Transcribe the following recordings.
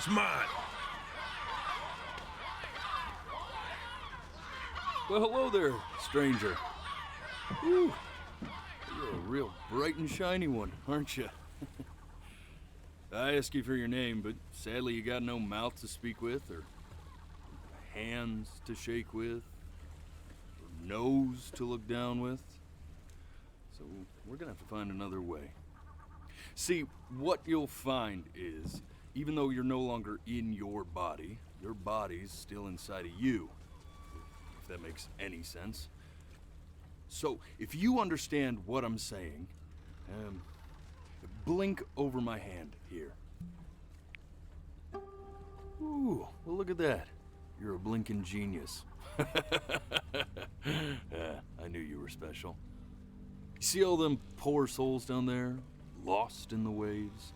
It's mine. Well, hello there, stranger. Whew. You're a real bright and shiny one, aren't you? I ask you for your name, but sadly you got no mouth to speak with, or hands to shake with, or nose to look down with. So we're gonna have to find another way. See, what you'll find is, even though you're no longer in your body's still inside of you. If that makes any sense. So, if you understand what I'm saying, blink over my hand here. Ooh, well look at that. You're a blinking genius. I knew you were special. You see all them poor souls down there, lost in the waves?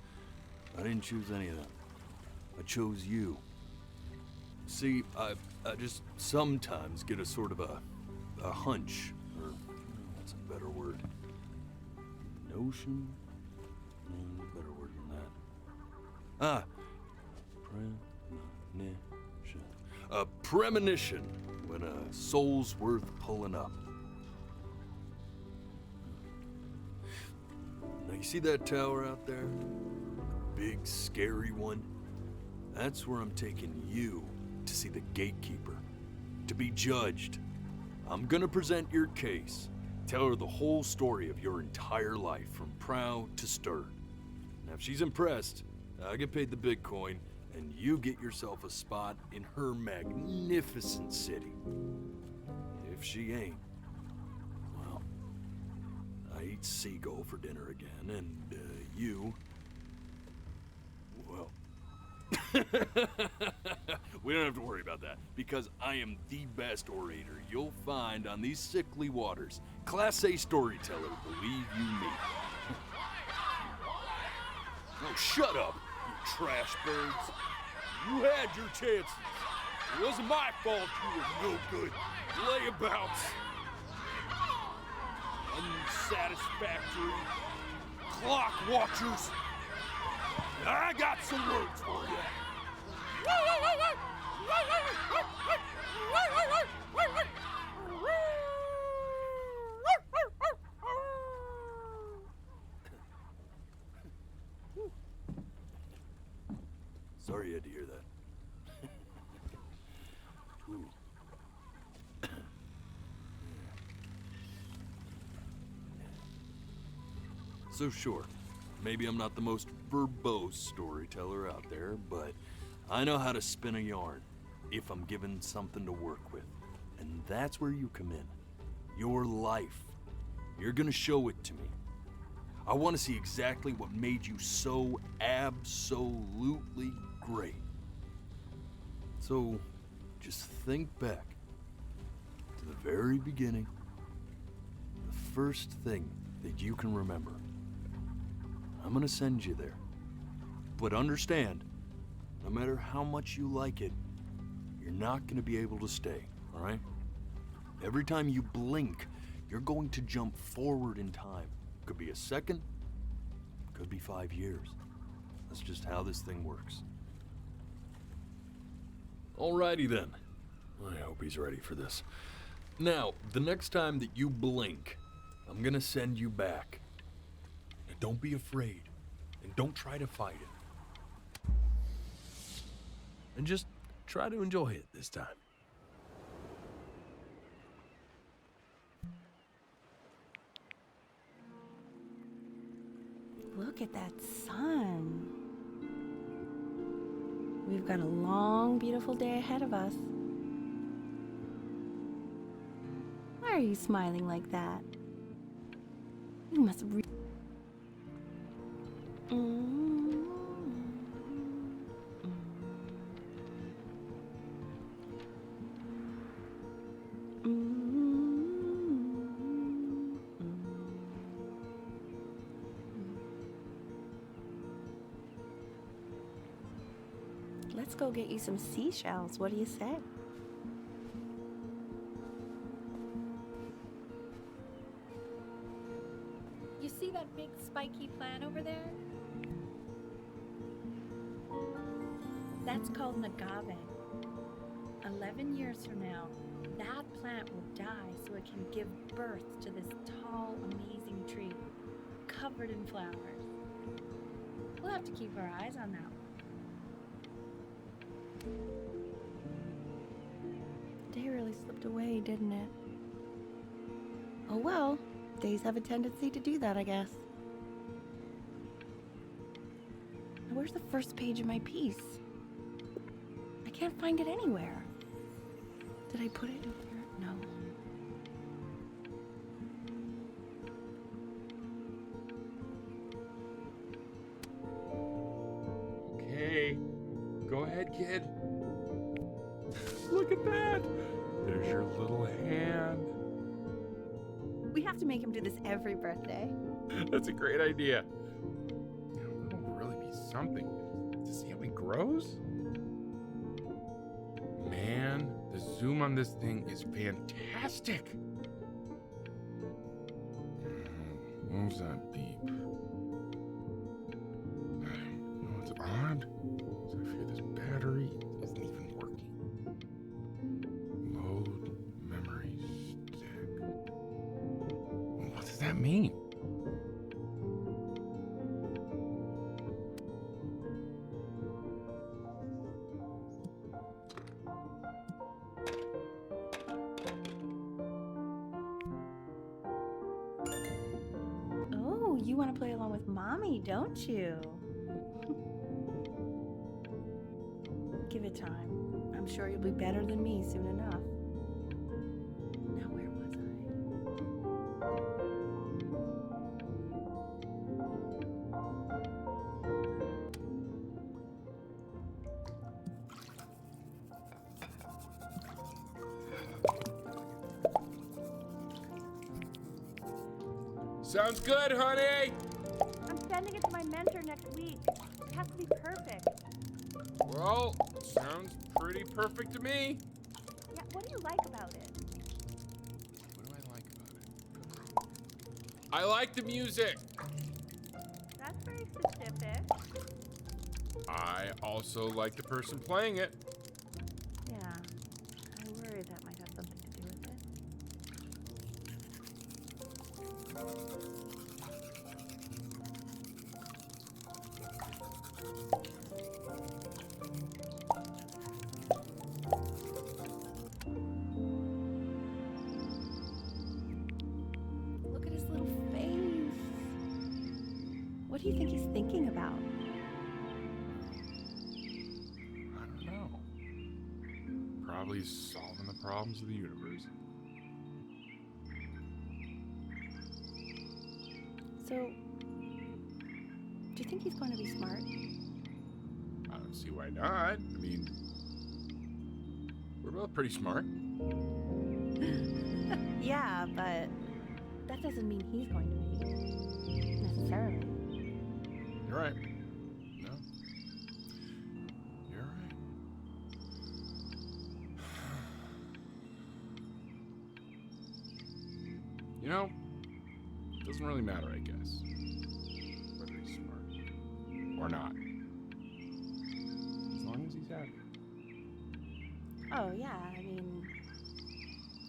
I didn't choose any of them. I chose you. See, I just sometimes get a sort of a hunch, or what's a better word? Notion? No, better word than that. Premonition. A premonition when a soul's worth pulling up. Now you see that tower out there? The big, scary one? That's where I'm taking you to see the gatekeeper, to be judged. I'm gonna present your case, tell her the whole story of your entire life from prow to stern. Now if she's impressed, I get paid the big coin, and you get yourself a spot in her magnificent city. If she ain't, well, I eat seagull for dinner again, and you, well, we don't have to worry about that, because I am the best orator you'll find on these sickly waters. Class A storyteller, believe you me. Oh, shut up, you trash birds. You had your chances. It wasn't my fault you were no good. Layabouts. Unsatisfactory clock watchers. I got some words for you. Sorry you had to hear that. Ooh. So sure, maybe I'm not the most verbose storyteller out there, but I know how to spin a yarn if I'm given something to work with. And that's where you come in. Your life. You're gonna show it to me. I want to see exactly what made you so absolutely great. So just think back to the very beginning, the first thing that you can remember. I'm gonna send you there. But understand, no matter how much you like it, you're not gonna be able to stay, all right? Every time you blink, you're going to jump forward in time. Could be a second, could be 5 years. That's just how this thing works. Alrighty then. I hope he's ready for this. Now, the next time that you blink, I'm gonna send you back. Now, don't be afraid, and don't try to fight it. And just try to enjoy it this time. Look at that sun. We've got a long, beautiful day ahead of us. Why are you smiling like that? You must Let's go get you some seashells. What do you say? You see that big spiky plant over there? That's called an agave. 11 years from now, that plant will die so it can give birth to this tall, amazing tree, covered in flowers. We'll have to keep our eyes on that one. The day really slipped away, didn't it? Oh well, days have a tendency to do that, I guess. Now, where's the first page of my piece? I can't find it anywhere. Did I put it in here? No. Okay, go ahead, kid. Look at that. There's your little hand. We have to make him do this every birthday. That's a great idea. It'll really be something to see how he grows. Man, the zoom on this thing is fantastic. What was that beep? No, it's odd. So I fear this battery isn't even working. Load memory stick. What does that mean? Oh, you want to play along with Mommy, don't you? Give it time. I'm sure you'll be better than me soon enough. Now, where was Sounds good, honey. I'm sending it to my mentor next week. It has to be perfect. Well, sounds pretty perfect to me. Yeah, what do you like about it? What do I like about it? I like the music. That's very specific. I also like the person playing it. Yeah, I worry that might have something to do with it. Look at his little face. What do you think he's thinking about? I don't know. Probably solving the problems of the universe. So, do you think he's going to be smart? I don't see why not. I mean, we're both pretty smart. Yeah, but that doesn't mean he's going to be, necessarily. You're right. No. You're right. You know, it doesn't really matter, I guess, whether he's smart or not. As long as he's happy. Oh, yeah, I mean,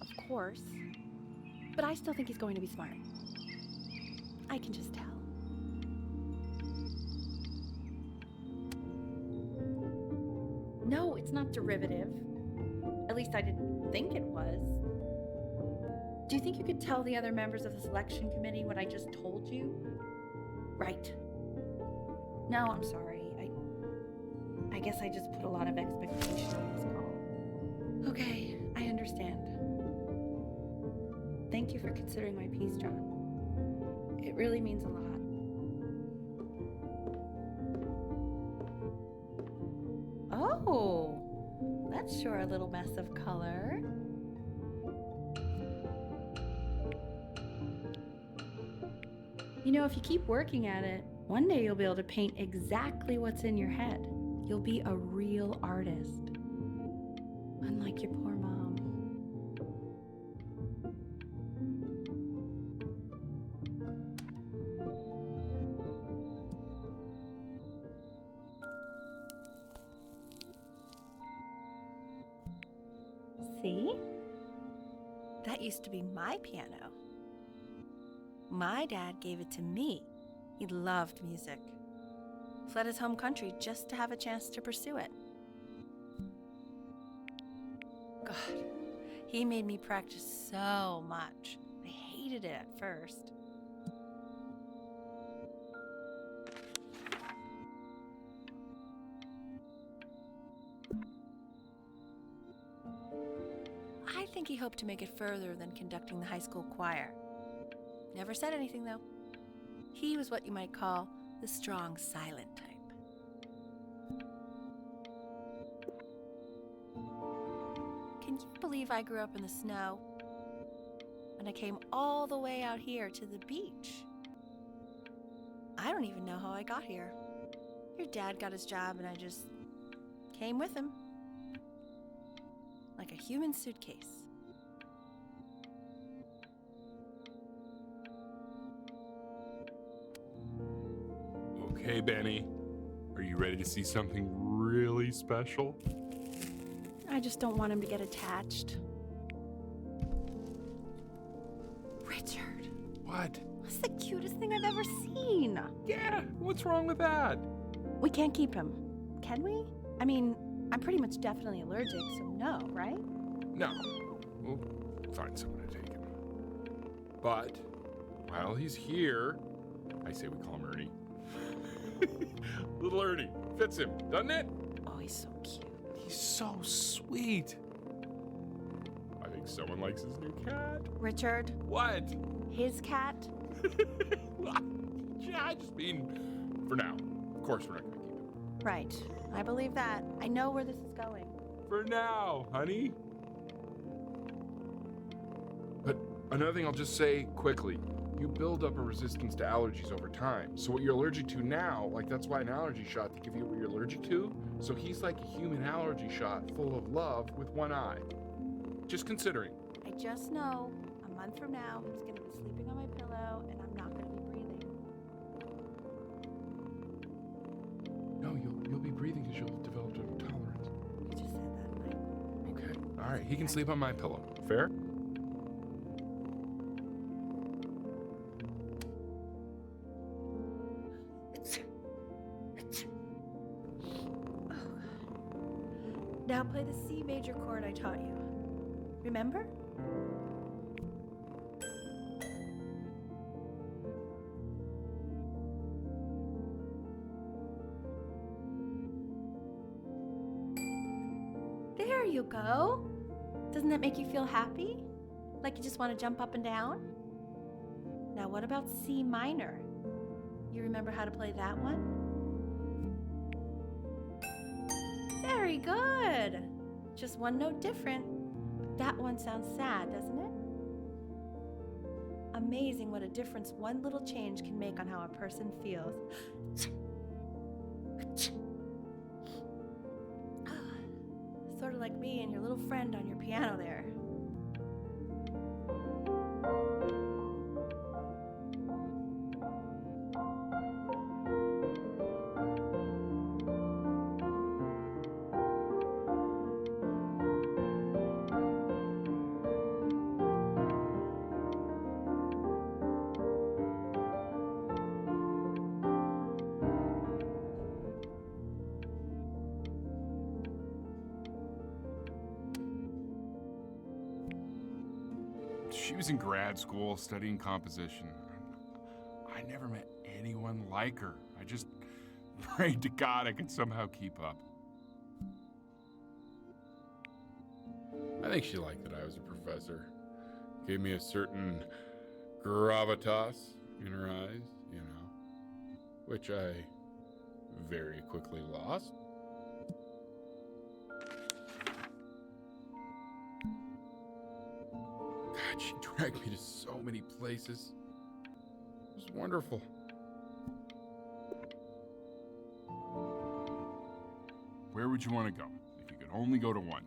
of course. But I still think he's going to be smart. I can just tell. No, it's not derivative. At least I didn't think it was. Do you think you could tell the other members of the selection committee what I just told you? Right. No, I'm sorry. I guess I just put a lot of expectation on this call. Okay, I understand. Thank you for considering my piece, John. It really means a lot. Oh, that's sure a little mess of color. You know, if you keep working at it, one day you'll be able to paint exactly what's in your head. You'll be a real artist. Unlike your poor mom. See? That used to be my piano. My dad gave it to me. He loved music. Fled his home country just to have a chance to pursue it. God, he made me practice so much. I hated it at first. I think he hoped to make it further than conducting the high school choir. Never said anything, though. He was what you might call the strong, silent type. Can you believe I grew up in the snow? And I came all the way out here to the beach. I don't even know how I got here. Your dad got his job and I just came with him. Like a human suitcase. Okay, Benny. Are you ready to see something really special? I just don't want him to get attached. Richard. What? That's the cutest thing I've ever seen. Yeah, what's wrong with that? We can't keep him, can we? I mean, I'm pretty much definitely allergic, so no, right? No. We'll find someone to take him. But while he's here, I say we call him Ernie. Little Ernie. Fits him, doesn't it? Oh, he's so cute. He's so sweet. I think someone likes his new cat. Richard, What? his cat? Yeah, I just mean, for now. Of course we're not going to keep him. Right. I believe that. I know where this is going. For now, honey. But another thing I'll just say quickly. You build up a resistance to allergies over time. So what you're allergic to now, like that's why an allergy shot to give you what you're allergic to. So he's like a human allergy shot full of love with one eye. Just considering. I just know a month from now, he's going to be sleeping on my pillow and I'm not going to be breathing. No, you'll be breathing because you'll have developed a tolerance. You just said that. Okay. All right. He can sleep on my pillow. Fair? Now play the C major chord I taught you. Remember? There you go. Doesn't that make you feel happy? Like you just want to jump up and down? Now what about C minor? You remember how to play that one? Very good. Just one note different. But that one sounds sad, doesn't it? Amazing what a difference one little change can make on how a person feels. Sort of like me and your little friend on your piano there. She was in grad school studying composition. I never met anyone like her. I just prayed to God I could somehow keep up. I think she liked that I was a professor. Gave me a certain gravitas in her eyes, you know, which I very quickly lost. God, she dragged me to so many places. It was wonderful. Where would you want to go if you could only go to one?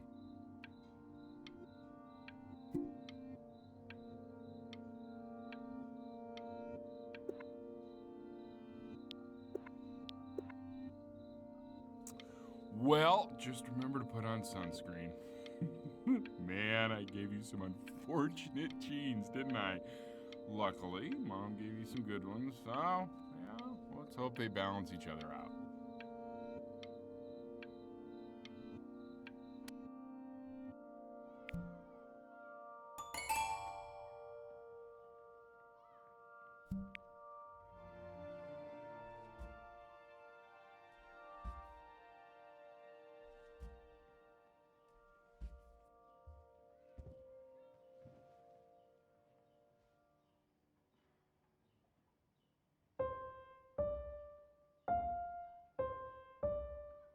Well, just remember to put on sunscreen. Man, I gave you some unfortunate genes, didn't I? Luckily, Mom gave you some good ones, so, yeah, let's hope they balance each other out.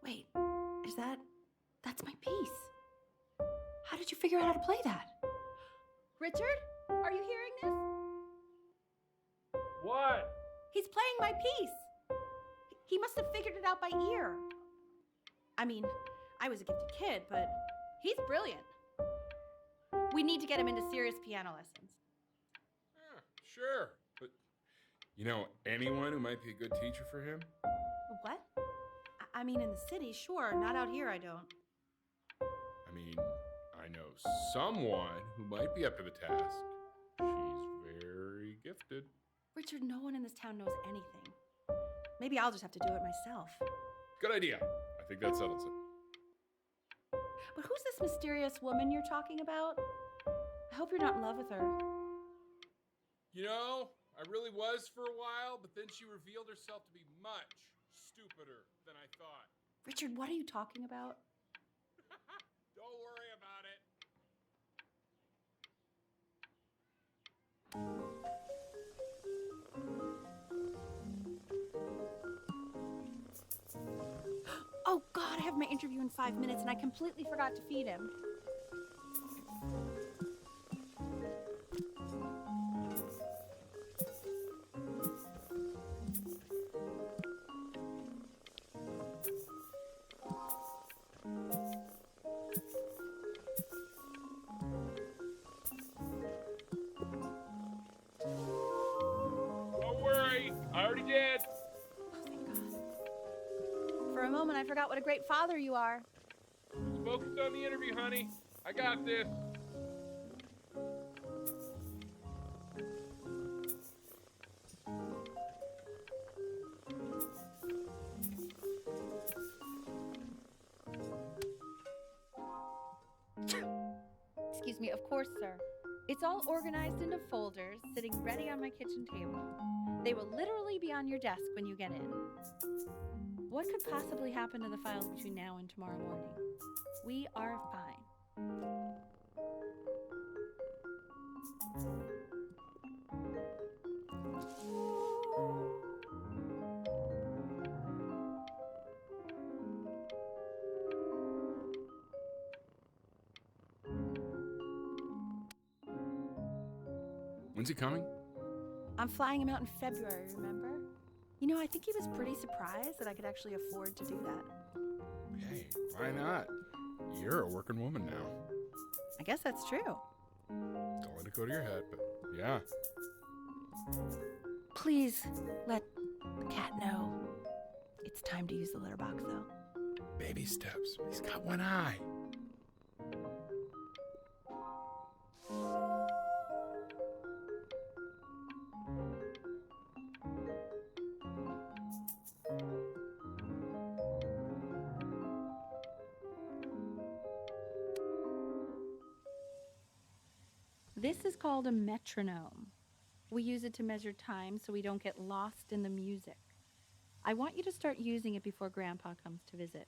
Wait, that's my piece. How did you figure out how to play that? Richard, are you hearing this? What? He's playing my piece. He must have figured it out by ear. I mean, I was a gifted kid, but he's brilliant. We need to get him into serious piano lessons. Yeah, sure. But, you know anyone who might be a good teacher for him? What? I mean, in the city, sure. Not out here, I don't. I mean, I know someone who might be up to the task. She's very gifted. Richard, no one in this town knows anything. Maybe I'll just have to do it myself. Good idea. I think that settles it. But who's this mysterious woman you're talking about? I hope you're not in love with her. You know, I really was for a while, but then she revealed herself to be much stupider than I thought. Richard, what are you talking about? Don't worry about it. Oh, God, I have my interview in 5 minutes and I completely forgot to feed him. Don't worry, I already did. Oh, thank God. For a moment, I forgot what a great father you are. Just focus on the interview, honey. I got this. Excuse me, of course, sir. It's all organized into folders, sitting ready on my kitchen table. They will literally be on your desk when you get in. What could possibly happen to the files between now and tomorrow morning? We are fine. When's he coming? I'm flying him out in February, remember? You know, I think he was pretty surprised that I could actually afford to do that. Hey, why not? You're a working woman now. I guess that's true. Don't let it go to your head, but yeah. Please let the cat know. It's time to use the litter box, though. Baby steps. He's got one eye. This is called a metronome. We use it to measure time so we don't get lost in the music. I want you to start using it before Grandpa comes to visit.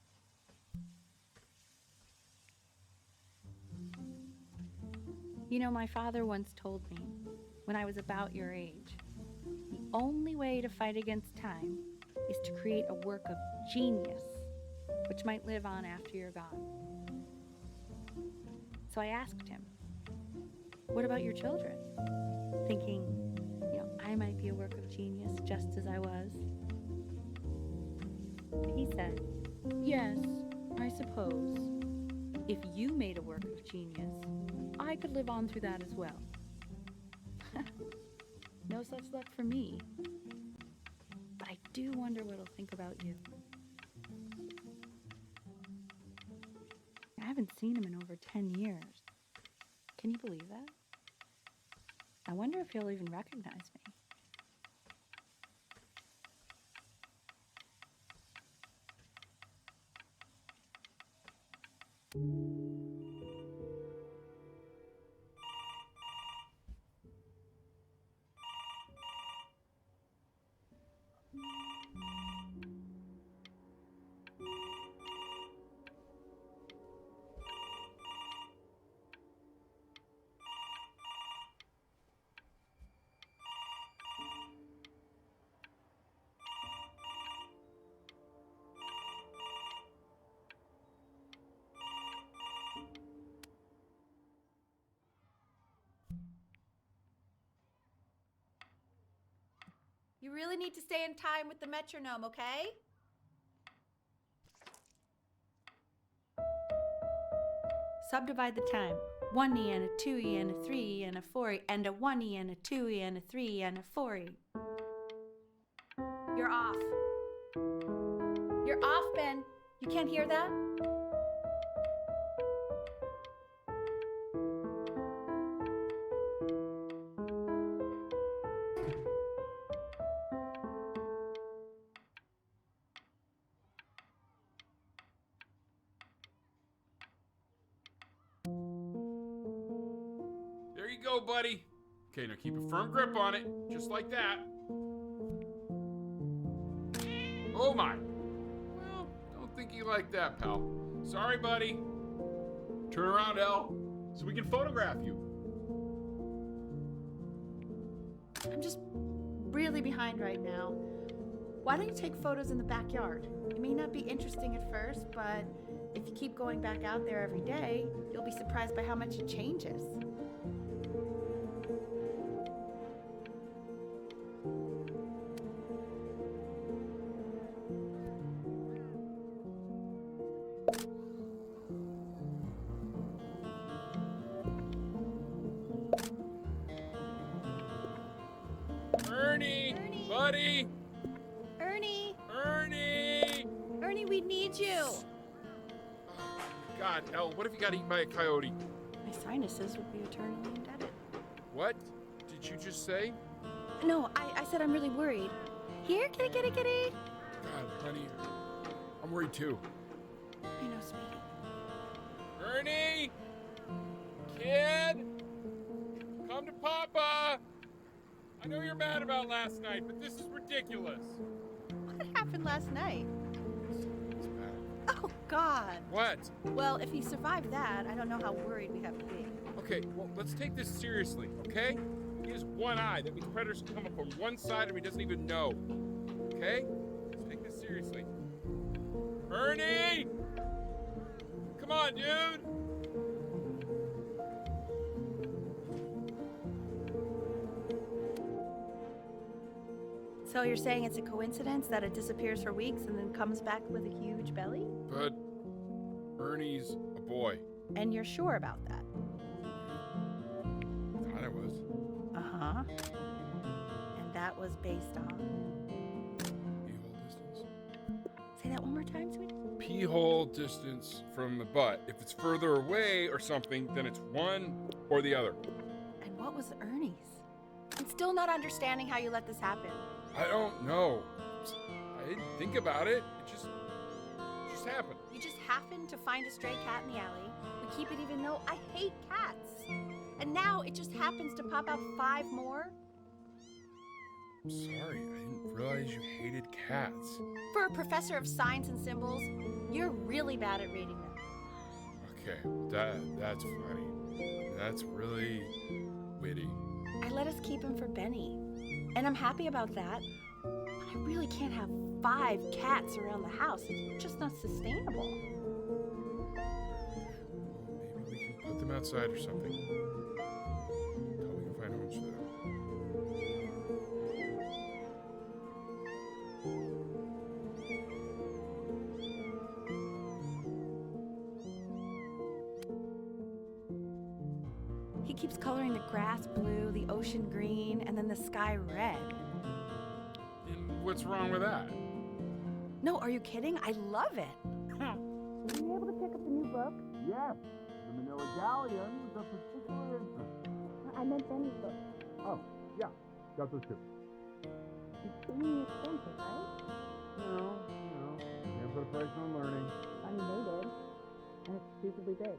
You know, my father once told me, when I was about your age, the only way to fight against time is to create a work of genius, which might live on after you're gone. So I asked him, what about your children? Thinking, I might be a work of genius just as I was. He said, yes, I suppose. If you made a work of genius, I could live on through that as well. No such luck for me. But I do wonder what he'll think about you. I haven't seen him in over 10 years. Can you believe that? I wonder if he'll even recognize me. You really need to stay in time with the metronome, okay? Subdivide the time. 1e and a 2e and a 3e and a 4e and a 1e and a 2e and a 3e and a 4e. You're off. You're off, Ben. You can't hear that? There you go, buddy. Okay, now keep a firm grip on it, just like that. Oh my. Well, don't think you like that, pal. Sorry, buddy. Turn around, Elle, so we can photograph you. I'm just really behind right now. Why don't you take photos in the backyard? It may not be interesting at first, but if you keep going back out there every day, you'll be surprised by how much it changes. Ernie! Buddy! Ernie! Ernie! Ernie, we need you! God, Elle, what if you got eaten by a coyote? My sinuses would be eternally indebted. What did you just say? No, I said I'm really worried. Here, kitty, kitty, kitty. God, honey, I'm worried too. I know, sweetie. Ernie! Kid! Come to Papa! I know you're mad about last night, but this is ridiculous. What happened last night? It's bad. Oh, God. What? Well, if he survived that, I don't know how worried we have to be. Okay, well, let's take this seriously, okay? He has one eye. That means predators can come up on one side and he doesn't even know. Okay? Let's take this seriously. Ernie! Come on, dude! So you're saying it's a coincidence that it disappears for weeks and then comes back with a huge belly? But Ernie's a boy. And you're sure about that? Thought I was. Uh-huh. And that was based on? Pee-hole distance. Say that one more time, sweetie. Pee-hole distance from the butt. If it's further away or something, then it's one or the other. And what was Ernie's? I'm still not understanding how you let this happen. I don't know. I didn't think about it. It just happened. You just happened to find a stray cat in the alley. We keep it even though I hate cats. And now it just happens to pop out 5 more? I'm sorry, I didn't realize you hated cats. For a professor of signs and symbols, you're really bad at reading them. Okay, that's funny. That's really witty. I let us keep him for Benny. And I'm happy about that. But I really can't have 5 cats around the house. It's just not sustainable. Maybe we can put them outside or something. Until we can find homes for them. He keeps coloring the grass blue, the ocean green, and then the sky red. And what's wrong with that? No, are you kidding? I love it. Were you able to pick up the new book? Yes, the Manila Galleon was of particular interest. I meant Benny's book. Oh, yeah, got those too. Extremely expensive, right? Can't put a price on learning. I mean, they did. And it's stupidly big.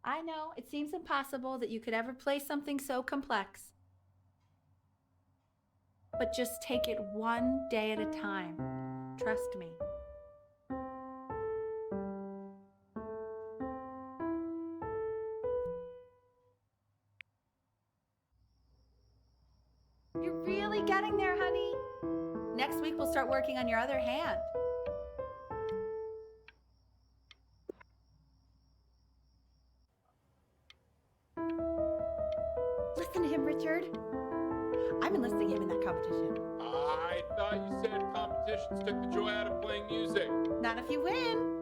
I know, it seems impossible that you could ever play something so complex. But just take it one day at a time. Trust me. You're really getting there, honey. Next week, we'll start working on your other hand. Listen to him, Richard. I'm enlisting him in that competition. I thought you said competitions took the joy out of playing music. Not if you win.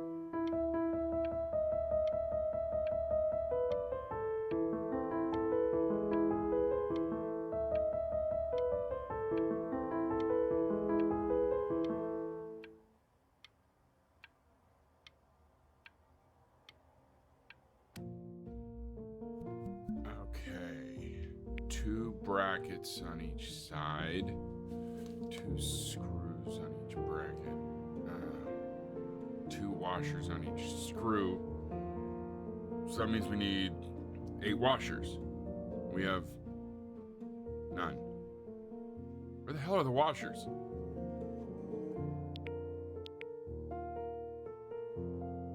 Okay. 2 brackets on each side. 2 screws on each bracket. 2 washers on each screw. So that means we need 8 washers. We have none. Where the hell are the washers?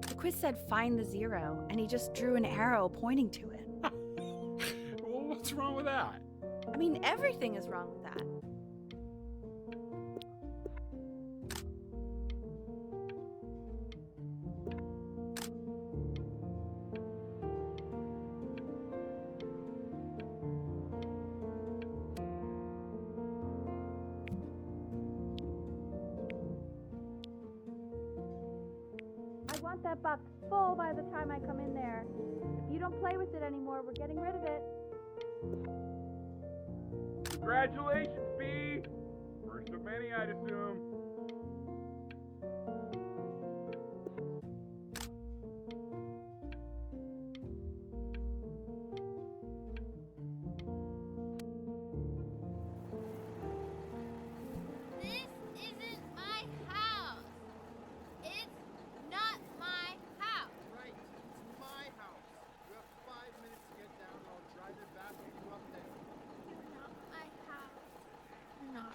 The quiz said find the 0, and he just drew an arrow pointing to it. Well, what's wrong with that? I mean, everything is wrong with that. I want that box full by the time I come in there. If you don't play with it anymore, we're getting rid of it. Congratulations, B! First of many, I'd assume. This isn't my house. It's not my house. Right, it's my house. You have 5 minutes to get down, and I'll drive it back when you up there. It's not my house. Not.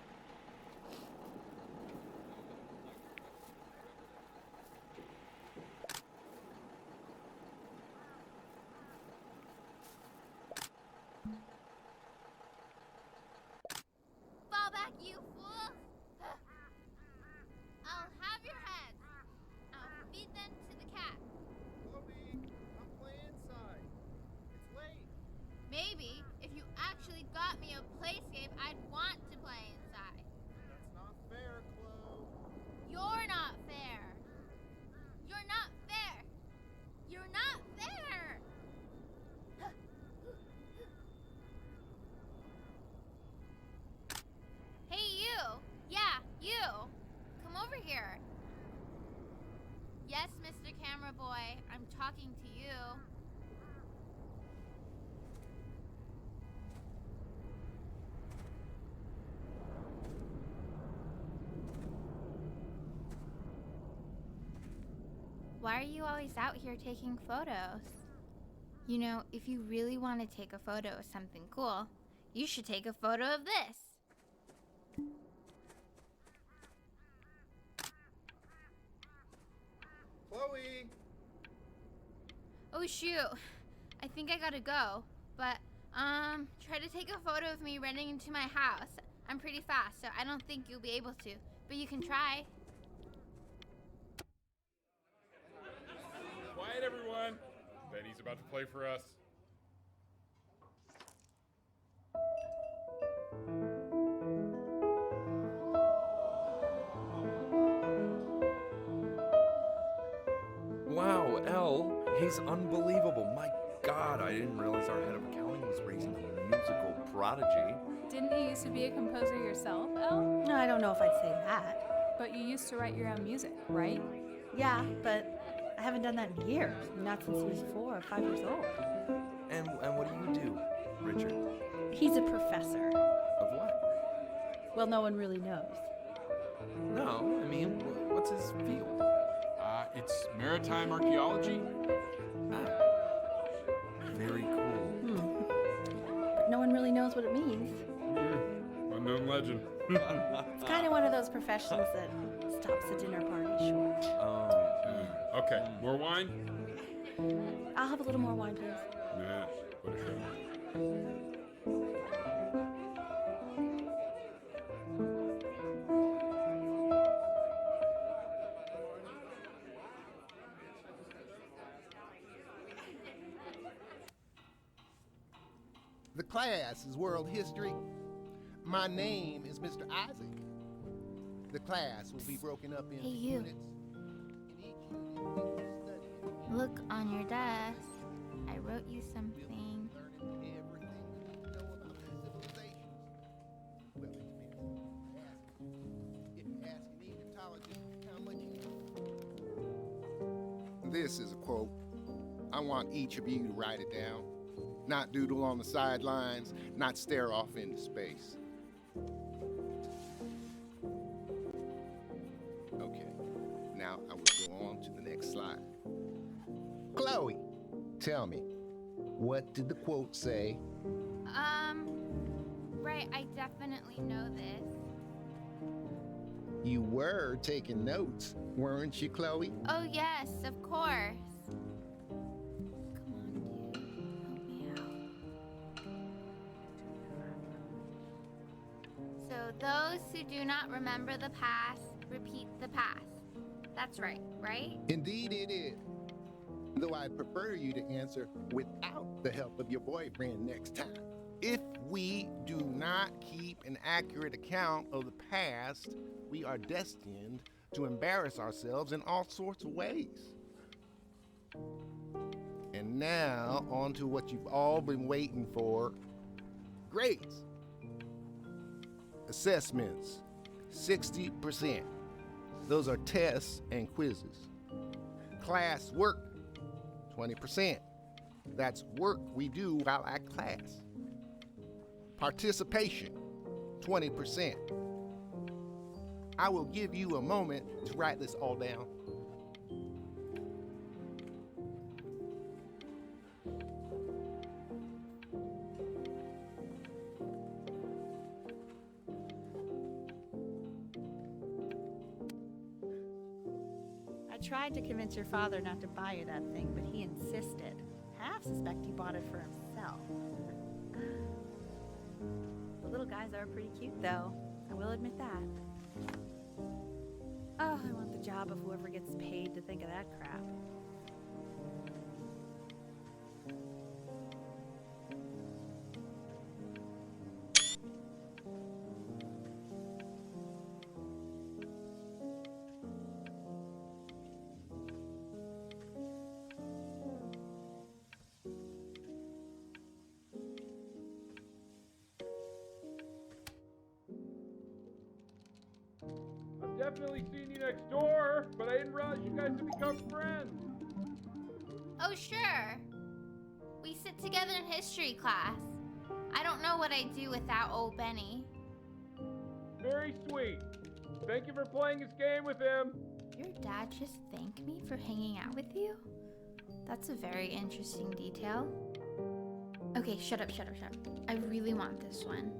Fall back, you fool! I'll have your heads. I'll feed them to the cat. Chloe, come play inside. It's late. Maybe if you actually got me a playscape, I'd want to play inside. That's not fair, Chloe. You're not fair. You're not fair. You're not fair. Hey, you. Yeah, you. Come over here. Yes, Mr. Camera Boy, I'm talking to you. Why are you always out here taking photos? You know, if you really want to take a photo of something cool, you should take a photo of this. Chloe! Oh shoot, I think I gotta go. But, try to take a photo of me running into my house. I'm pretty fast, so I don't think you'll be able to. But you can try. Quiet, everyone. Benny's about to play for us. Wow, L, he's unbelievable. My God, I didn't realize our head of accounting was raising a musical prodigy. Didn't you used to be a composer yourself, Elle? No, I don't know if I'd say that. But you used to write your own music, right? Yeah, but I haven't done that in years. Not since he was 4 or 5 years old. And what do you do, Richard? He's a professor. Of what? Well, no one really knows. No, I mean, what's his field? It's maritime archaeology. Ah. knows what it means. Unknown legend. It's kind of one of those professions that stops a dinner party short. Okay, more wine? I'll have a little more wine, please. Nah, what a show. The class is world history. My name is Mr. Isaac. The class will be broken up into Hey, you. units. In each unit, we will study Look on your desk. I wrote you something. learning everything you know about these civilizations. Well, it depends. If you ask an Egyptologist how much you know. This is a quote. I want each of you to write it down. Not doodle on the sidelines, not stare off into space. Okay, now I will go on to the next slide. Chloe, tell me, what did the quote say? Right, I definitely know this. You were taking notes, weren't you, Chloe? Oh, yes, of course. Come on, dude. Help me out. So, those who do not remember the past, repeat the past. That's right, right? Indeed it is. Though I'd prefer you to answer without the help of your boyfriend next time. If we do not keep an accurate account of the past, we are destined to embarrass ourselves in all sorts of ways. And now, on to what you've all been waiting for. Grades. Assessments, 60%. Those are tests and quizzes. Class work, 20%. That's work we do while at class. Participation, 20%. I will give you a moment to write this all down. I tried to convince your father not to buy you that thing, but he insisted. Half suspect he bought it for himself. The little guys are pretty cute, though. I will admit that. Oh, I want the job of whoever gets paid to think of that crap. I've definitely seen you next door, but I didn't realize you guys had become friends. Oh, sure. We sit together in history class. I don't know what I'd do without old Benny. Very sweet. Thank you for playing this game with him. Your dad just thanked me for hanging out with you? That's a very interesting detail. Okay, shut up. I really want this one.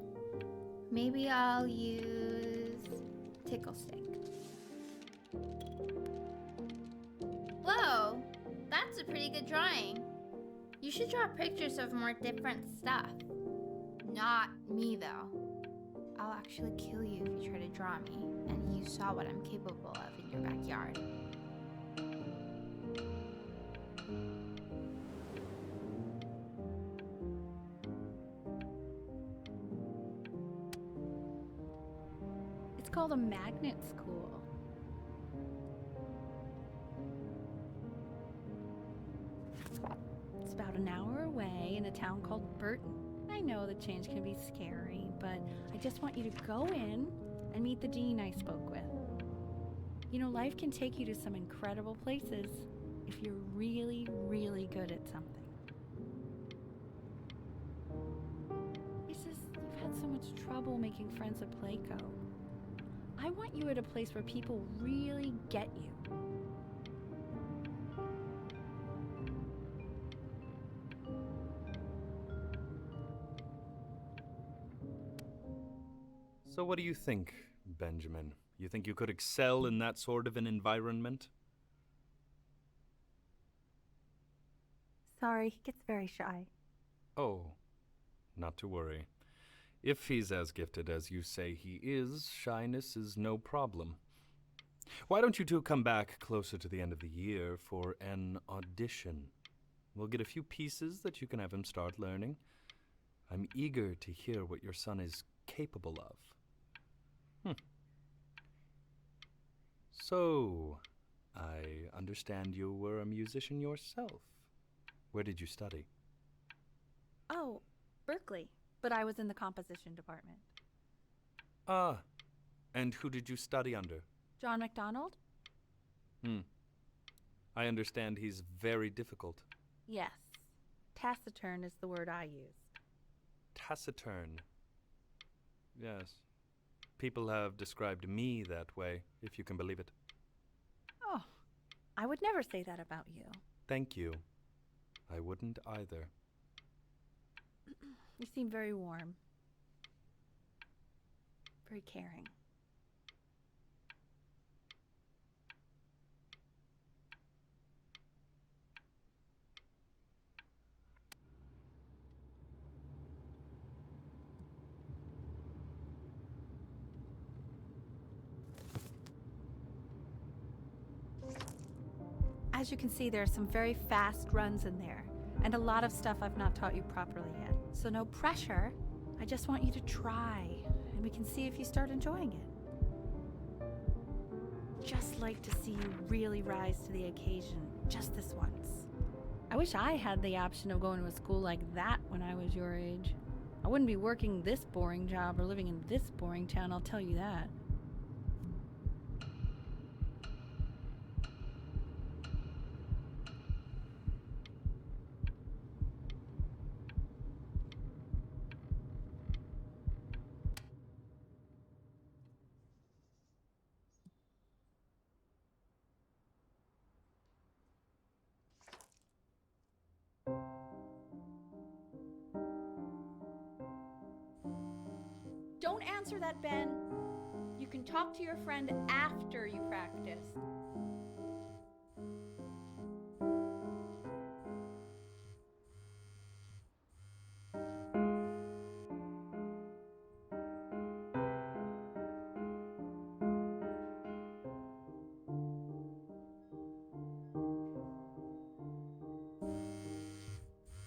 Maybe I'll use tickle stick. Whoa, that's a pretty good drawing. You should draw pictures of more different stuff. Not me, though. I'll actually kill you if you try to draw me, and you saw what I'm capable of in your backyard. It's called a magnet school. It's about an hour away in a town called Burton. I know the change can be scary, but I just want you to go in and meet the dean I spoke with. You know, life can take you to some incredible places if you're really, really good at something. It's just, you've had so much trouble making friends at Playco. I want you at a place where people really get you. So what do you think, Benjamin? You think you could excel in that sort of an environment? Sorry, he gets very shy. Oh, not to worry. If he's as gifted as you say he is, shyness is no problem. Why don't you two come back closer to the end of the year for an audition? We'll get a few pieces that you can have him start learning. I'm eager to hear what your son is capable of. So, I understand you were a musician yourself. Where did you study? Oh, Berkeley. But I was in the composition department. Ah, and who did you study under? John MacDonald? I understand he's very difficult. Yes. Taciturn is the word I use. Taciturn. Yes. People have described me that way, if you can believe it. Oh, I would never say that about you. Thank you. I wouldn't either. You seem very warm. Very caring. As you can see, there are some very fast runs in there, and a lot of stuff I've not taught you properly yet. So no pressure. I just want you to try, and we can see if you start enjoying it. Just like to see you really rise to the occasion, just this once. I wish I had the option of going to a school like that when I was your age. I wouldn't be working this boring job or living in this boring town, I'll tell you that. Don't answer that, Ben. You can talk to your friend after you practice.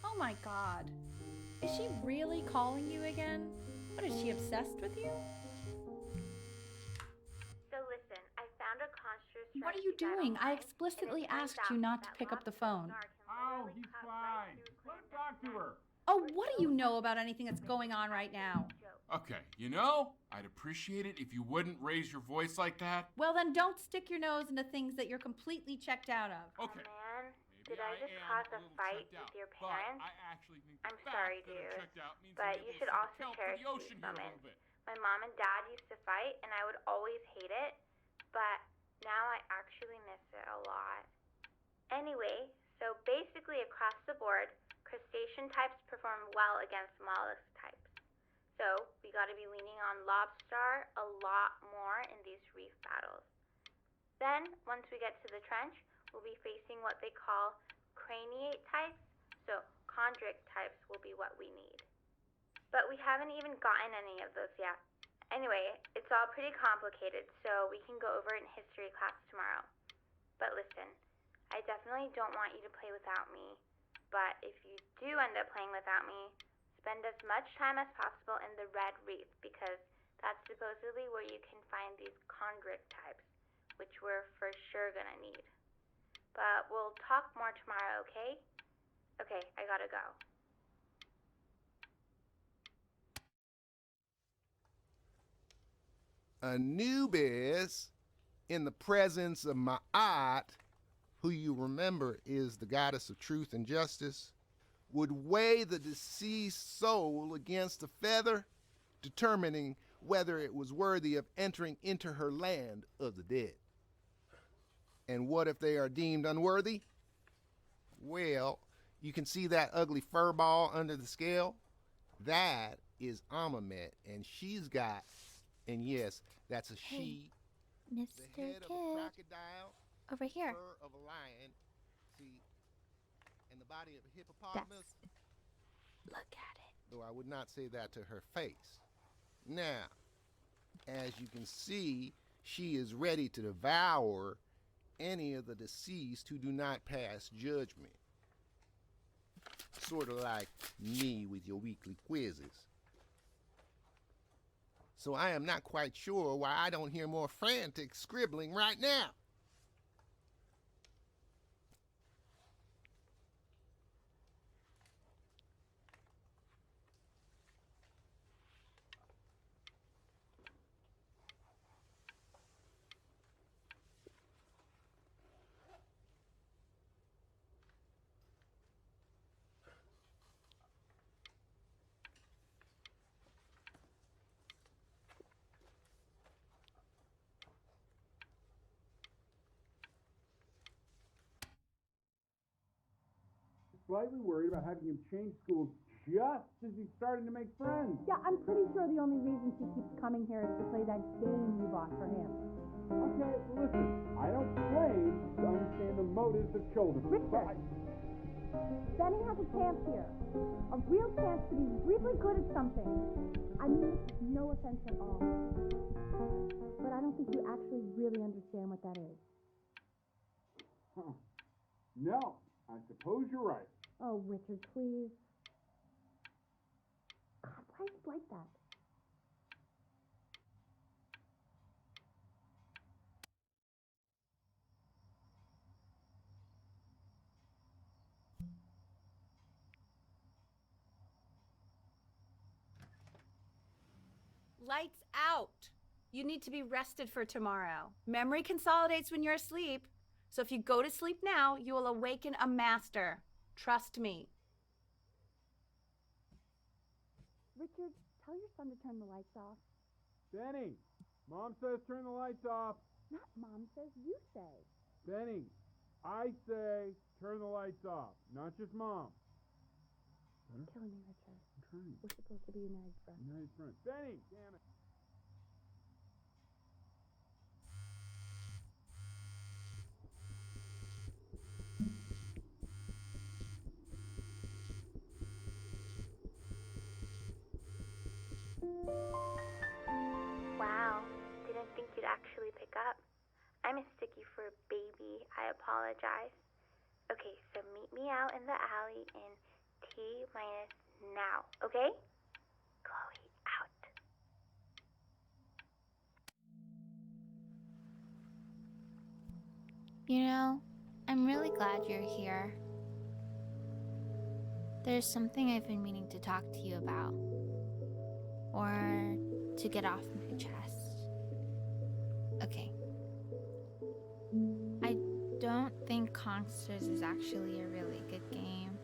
Oh my God. Is she really calling you again? What, is she obsessed with you? So listen, I found a construct. What are you doing? I explicitly asked you not to pick up the phone. Oh, he's fine. Let him talk to her. Oh, what do you know about anything that's going on right now? Okay, I'd appreciate it if you wouldn't raise your voice like that. Well, then don't stick your nose into things that you're completely checked out of. Okay. Oh, man, Maybe did I just cause a fight with your parents? But I actually think I'm the sorry, fact that I'm dude, checked out means but I'm you able should to also account for cherish the ocean these here a little moments. bit. My mom and dad used to fight, and I would always hate it, but now I actually miss it a lot. Anyway, so basically across the board, crustacean types perform well against mollusk types. So we gotta be leaning on lobster a lot more in these reef battles. Then, once we get to the trench, we'll be facing what they call craniate types, so chondric types will be what we need. But we haven't even gotten any of those yet. Anyway, it's all pretty complicated, so we can go over it in history class tomorrow. But listen, I definitely don't want you to play without me, but if you do end up playing without me, spend as much time as possible in the red reef, because that's supposedly where you can find these chondric types, which we're for sure gonna need. But we'll talk more tomorrow, okay? Okay, I gotta go. Anubis, in the presence of Ma'at, who you remember is the goddess of truth and justice, would weigh the deceased soul against a feather, determining whether it was worthy of entering into her land of the dead. And what if they are deemed unworthy? Well, you can see that ugly fur ball under the scale? That is Amamet, and she's got And yes, that's a she. Mr. The head of a Kid, crocodile, over here. fur of a lion, see, and the body of a hippopotamus. Look at it. Though I would not say that to her face. Now, as you can see, she is ready to devour any of the deceased who do not pass judgment. Sort of like me with your weekly quizzes. So I am not quite sure why I don't hear more frantic scribbling right now. Slightly worried about having him change schools just as he's starting to make friends. Yeah, I'm pretty sure the only reason she keeps coming here is to play that game you bought for him. Okay, listen, I don't claim to understand the motives of children. Richard, Benny has a chance here. A real chance to be really good at something. I mean this with no offense at all. But I don't think you actually really understand what that is. Huh. No, I suppose you're right. Oh, Richard, please. God, why is he like that? Lights out. You need to be rested for tomorrow. Memory consolidates when you're asleep. So if you go to sleep now, you will awaken a master. Trust me. Richard, tell your son to turn the lights off. Benny, Mom says turn the lights off. Not Mom says, you say. Benny, I say turn the lights off, not just Mom. You're killing me, Richard. I'm trying. We're supposed to be united friends. United friends. Benny, damn it. Wow, didn't think you'd actually pick up. I mistook you for a baby. I apologize. Okay, so meet me out in the alley in T-minus now, okay? Chloe, out. You know, I'm really glad you're here. There's something I've been meaning to talk to you about. Or to get off my chest. Okay. I don't think Consters is actually a really good game.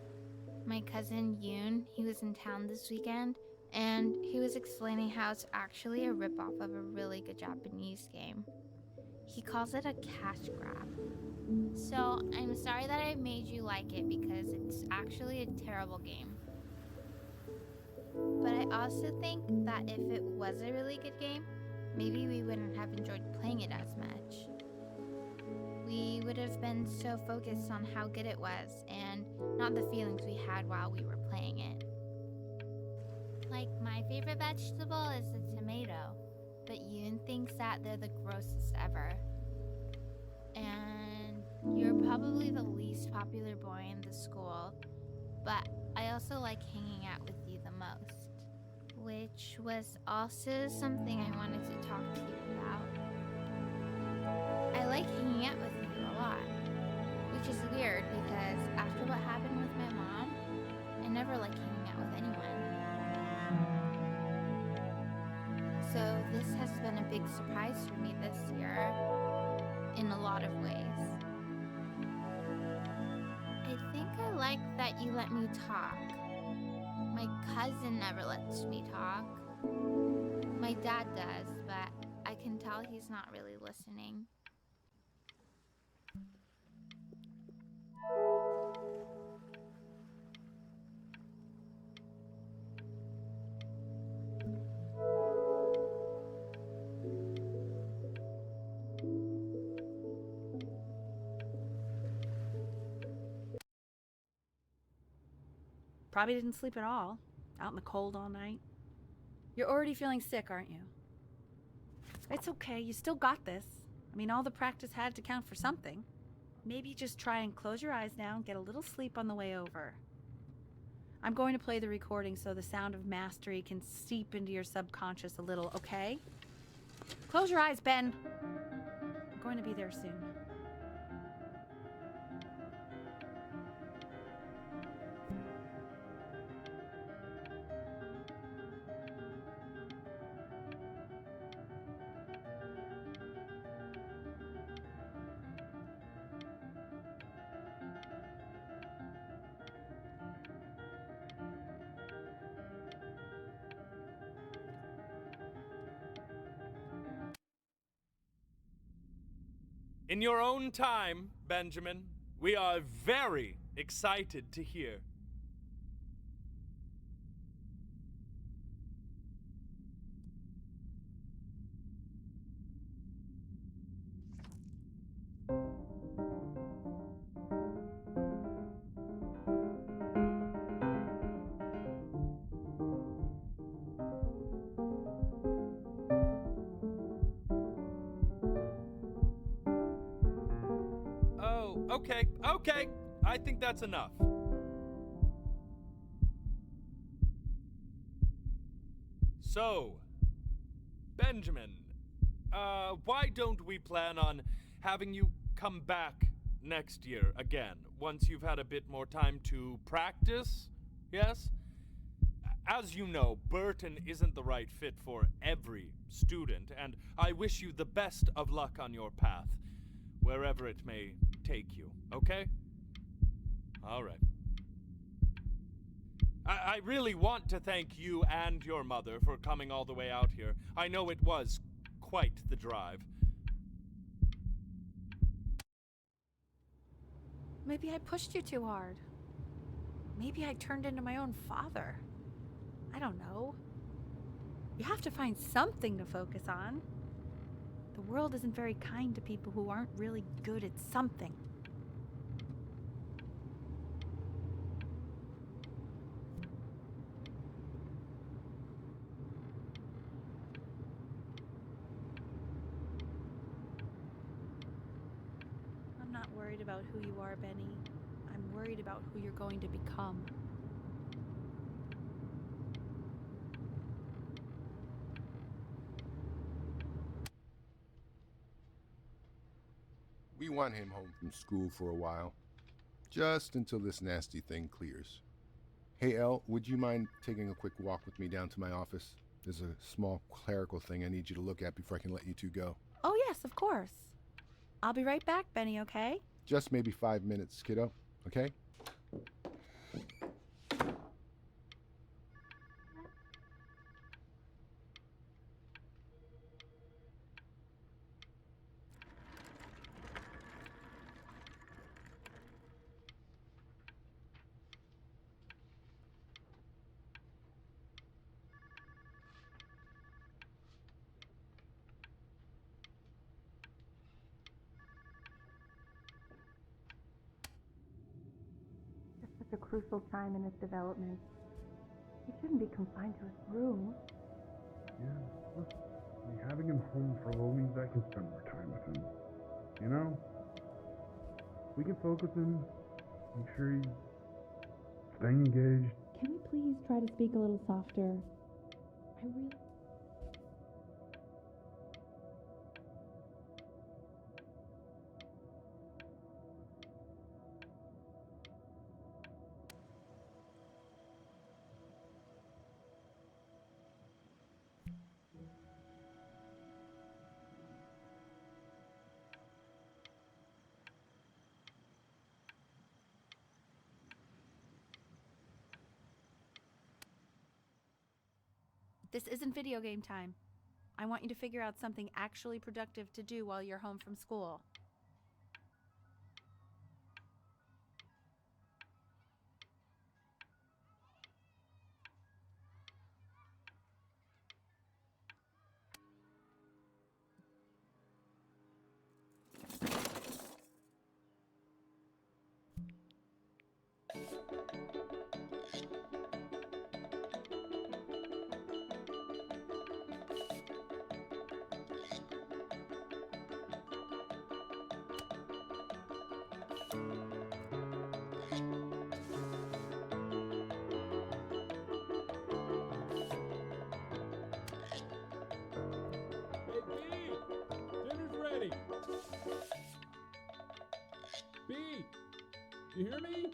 My cousin Yoon, he was in town this weekend, and he was explaining how it's actually a ripoff of a really good Japanese game. He calls it a cash grab. So I'm sorry that I made you like it because it's actually a terrible game. But I also think that if it was a really good game, maybe we wouldn't have enjoyed playing it as much. We would have been so focused on how good it was and not the feelings we had while we were playing it. Like, my favorite vegetable is the tomato, but Yoon thinks that they're the grossest ever. And you're probably the least popular boy in the school, but I also like hanging out with you the most. Which was also something I wanted to talk to you about. I like hanging out with you a lot, which is weird because after what happened with my mom, I never like hanging out with anyone. So this has been a big surprise for me this year, in a lot of ways. I think I like that you let me talk. My cousin never lets me talk. My dad does, but I can tell he's not really listening. Probably didn't sleep at all. Out in the cold all night. You're already feeling sick, aren't you? It's okay. You still got this. I mean, all the practice had to count for something. Maybe just try and close your eyes now and get a little sleep on the way over. I'm going to play the recording so the sound of mastery can seep into your subconscious a little, okay? Close your eyes, Ben. I'm going to be there soon. In your own time, Benjamin, we are very excited to hear. Okay, I think that's enough. So, Benjamin, why don't we plan on having you come back next year again, once you've had a bit more time to practice? Yes? As you know, Burton isn't the right fit for every student, and I wish you the best of luck on your path, wherever it may take you, okay? All right. I really want to thank you and your mother for coming all the way out here. I know it was quite the drive. Maybe I pushed you too hard. Maybe I turned into my own father. I don't know. You have to find something to focus on. The world isn't very kind to people who aren't really good at something. I'm not worried about who you are, Benny. I'm worried about who you're going to become. We want him home from school for a while, just until this nasty thing clears. Hey, Elle, would you mind taking a quick walk with me down to my office? There's a small clerical thing I need you to look at before I can let you two go. Oh, yes, of course. I'll be right back, Benny, okay? Just maybe 5 minutes, kiddo, okay? Such a crucial time in his development. He shouldn't be confined to his room. Yeah, look, having him home for a little means I can spend more time with him. You know? We can focus him, make sure he's staying engaged. Can we please try to speak a little softer? I really... This isn't video game time. I want you to figure out something actually productive to do while you're home from school. B! You hear me?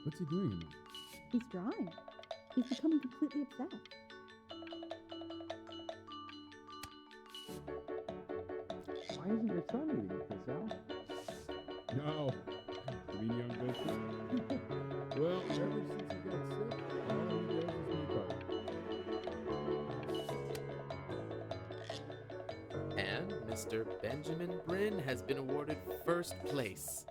What's he doing in there? He's drawing. He's becoming completely obsessed. Why isn't your son eating with this, Al? No. You mean young business? Well, ever since he got sick, all he does is make art. And Mr. Benjamin Bryn has been awarded first place.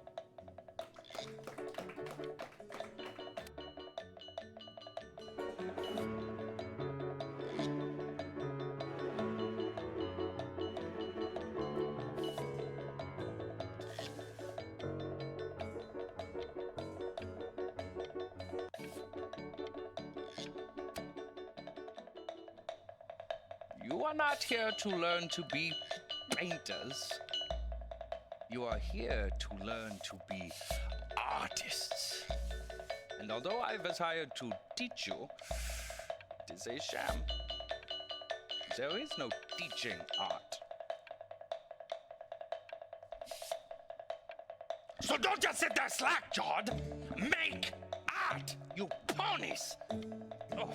You are not here to learn to be painters. You are here to learn to be artists. And although I was hired to teach you, it is a sham. There is no teaching art. So don't just sit there slack-jawed. Make art, you ponies! Oh.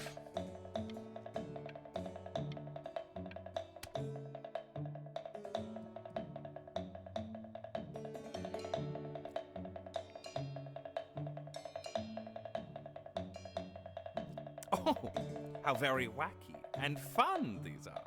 Oh, how very wacky and fun these are.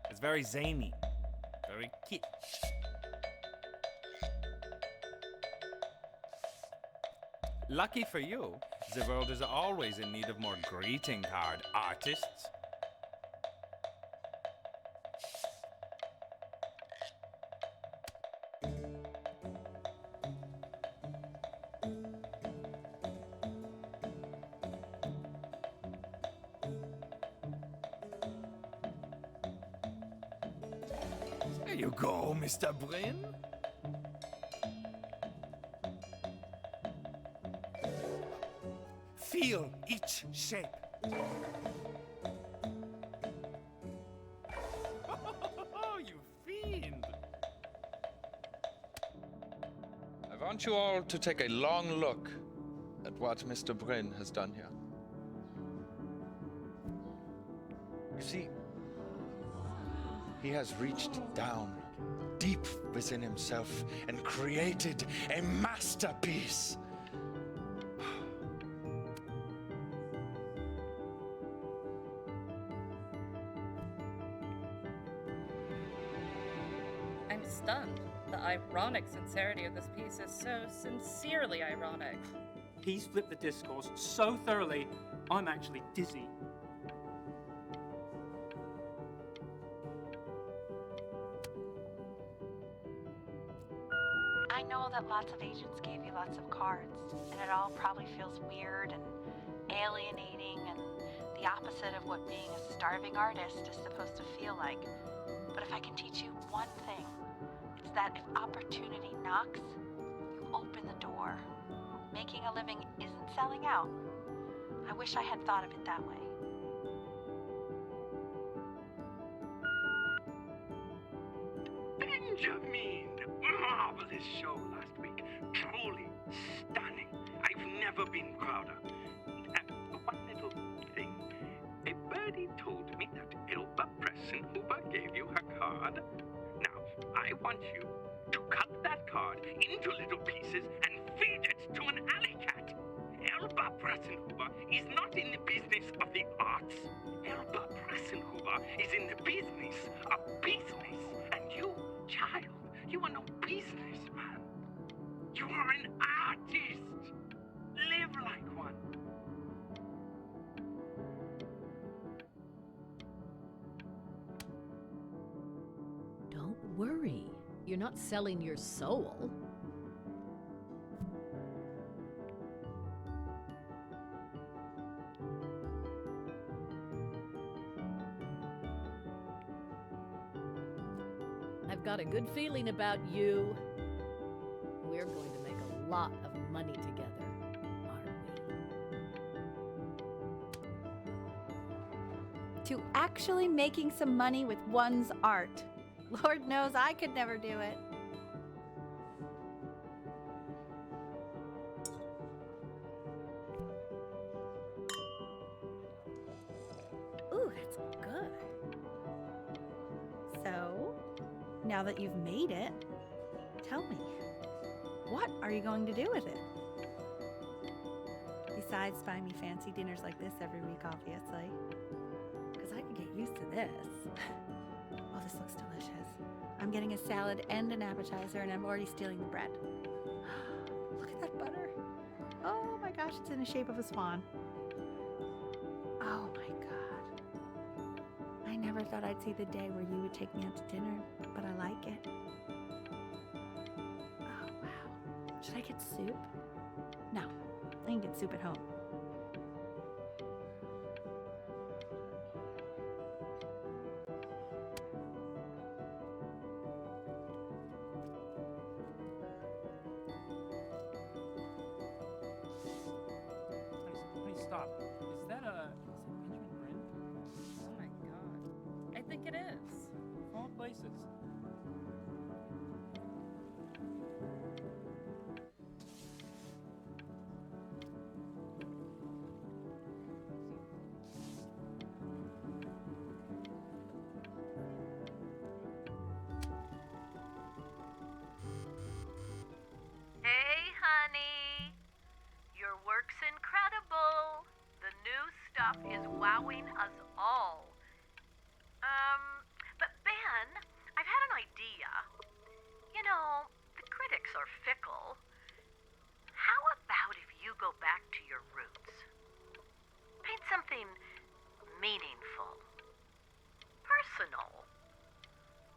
It's very zany, very kitsch. Lucky for you, the world is always in need of more greeting card artists. There you go, Mr. Bryn. Feel each shape. Oh, you fiend! I want you all to take a long look at what Mr. Bryn has done here. You see, he has reached down deep within himself and created a masterpiece. I'm stunned. The ironic sincerity of this piece is so sincerely ironic. He's flipped the discourse so thoroughly, I'm actually dizzy. I know that lots of agents gave you lots of cards, and it all probably feels weird and alienating and the opposite of what being a starving artist is supposed to feel like. But if I can teach you one thing, it's that if opportunity knocks, you open the door. Making a living isn't selling out. I wish I had thought of it that way. Benjamin! Marvelous show last week. Truly stunning. I've never been prouder. One little thing. A birdie told me that Elba Pressenhuber gave you her card. Now, I want you to cut that card into little pieces and feed it to an alley cat. Elba Pressenhuber is not in the business of the arts. Elba Pressenhuber is in the business of business. And you, child, you are no businessman. You are an artist. Live like one. Don't worry. You're not selling your soul. I've got a good feeling about you. We're going to make a lot of money together, aren't we? To actually making some money with one's art. Lord knows I could never do it. Ooh, that's good. So, now that you've made it, tell me, what are you going to do with it? Besides buying me fancy dinners like this every week, obviously. Because I can get used to this. Oh, this looks delicious. I'm getting a salad and an appetizer, and I'm already stealing the bread. Look at that butter. Oh my gosh, it's in the shape of a swan. Oh my God. I never thought I'd see the day where you would take me out to dinner, but I like it. Oh wow. Should I get soup? No, I can get soup at home. Hey, stop. Is that Benjamin Brin? Oh my god. I think it is. Of all places. Hey, honey. Your work's incredible. The new stuff is wowing us all. But Ben, I've had an idea. You know, the critics are fickle. How about if you go back to your roots? Paint something meaningful, personal,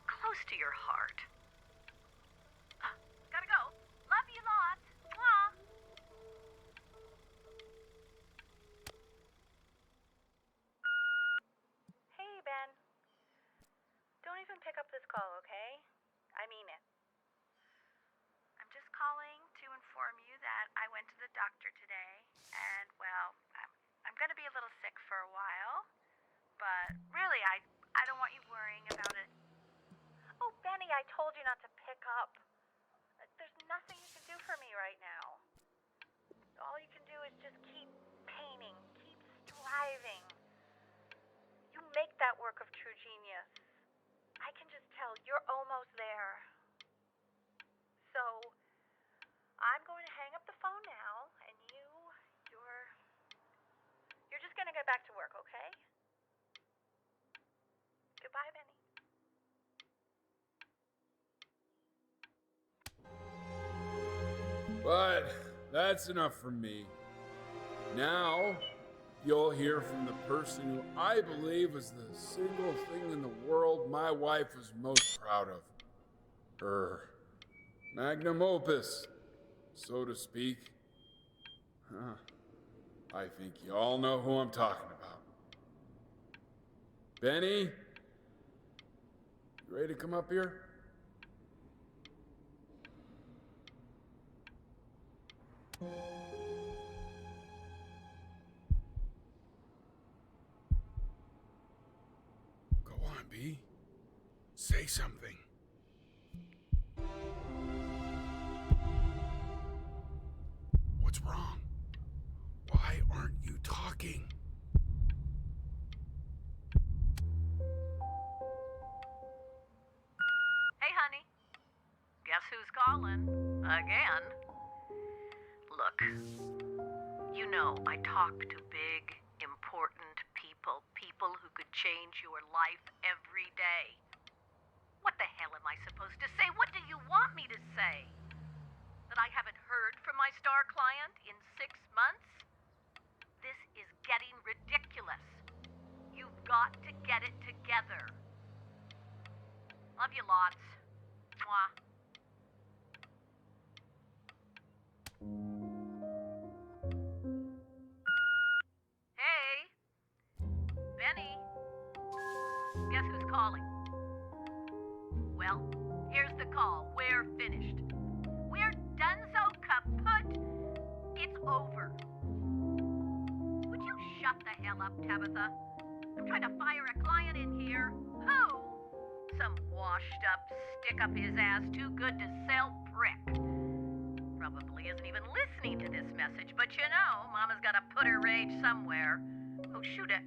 close to your heart. Gotta go. Love you lots. Mwah. Hey, Ben. Don't even pick up this call, okay? I mean it. I'm just calling to inform you that I went to the doctor today, and, well, I'm gonna be a little sick for a while, but really, I don't want you worrying about it. Oh, Benny, I told you not to pick up. There's nothing you can do for me right now. All you can do is just keep painting, keep striving. You make that work of true genius. I can just tell you're almost there. So, I'm going to hang up the phone now, and you're just going to get back to work, okay? Goodbye, Benny. But that's enough from me. Now, you'll hear from the person who I believe was the single thing in the world my wife was most proud of. Her magnum opus, so to speak. I think you all know who I'm talking about. Benny, you ready to come up here? Go on, B. Say something. What's wrong? Why aren't you talking? Hey, honey. Guess who's calling? Again. Look, you know I talk to big, important people who could change your life every day. What the hell am I supposed to say? What do you want me to say? That I haven't heard from my star client in 6 months? This is getting ridiculous. You've got to get it together. Love you lots. Mwah. Hey, Benny. Guess who's calling? Well, finished. We're done so kaput. It's over. Would you shut the hell up, Tabitha? I'm trying to fire a client in here. Who? Some washed-up, stick-up-his-ass, too-good-to-sell prick. Probably isn't even listening to this message, but you know, Mama's got to put her rage somewhere. Oh, shoot it.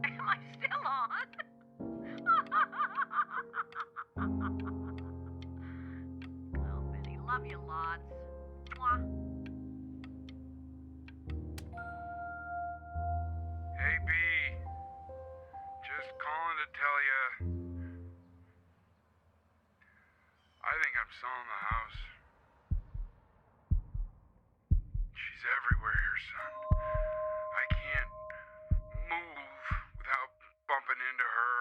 Am I still on? Well, Benny, love you lots. Mwah. Hey, B. Just calling to tell you. I think I'm selling the house. She's everywhere here, son. I can't move without bumping into her.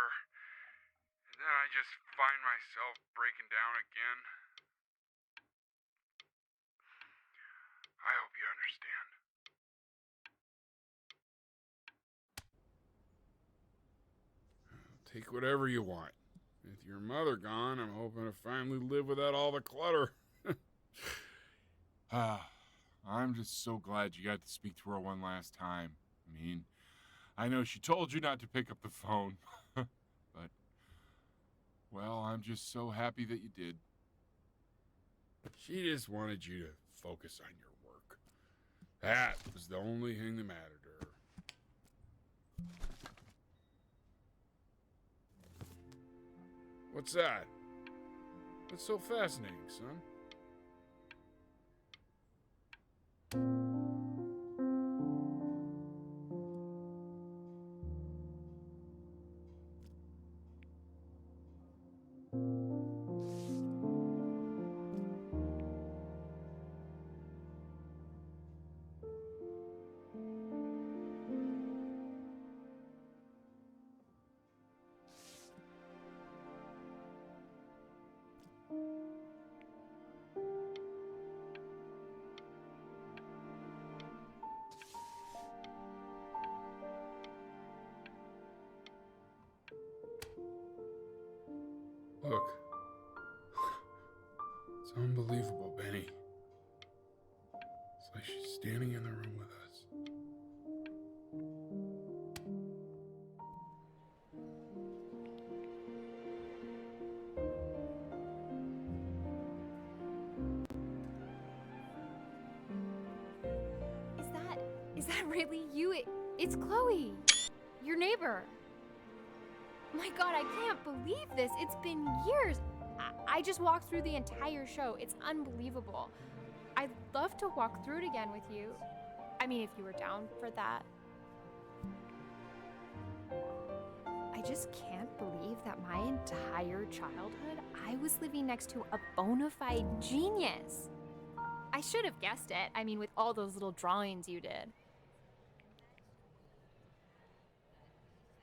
And then I just find myself breaking down again. I hope you understand. Take whatever you want. With your mother gone, I'm hoping to finally live without all the clutter. I'm just so glad you got to speak to her one last time. I mean, I know she told you not to pick up the phone, but, well, I'm just so happy that you did. She just wanted you to focus on your work. That was the only thing that mattered to her. What's that? What's so fascinating, son? Look. It's unbelievable, Benny. It's like she's standing in the room with us. Is that really you? It's Chloe, your neighbor. Oh my god, I can't believe this. It's been years. I just walked through the entire show. It's unbelievable. I'd love to walk through it again with you. I mean, if you were down for that. I just can't believe that my entire childhood, I was living next to a bona fide genius. I should have guessed it. I mean, with all those little drawings you did.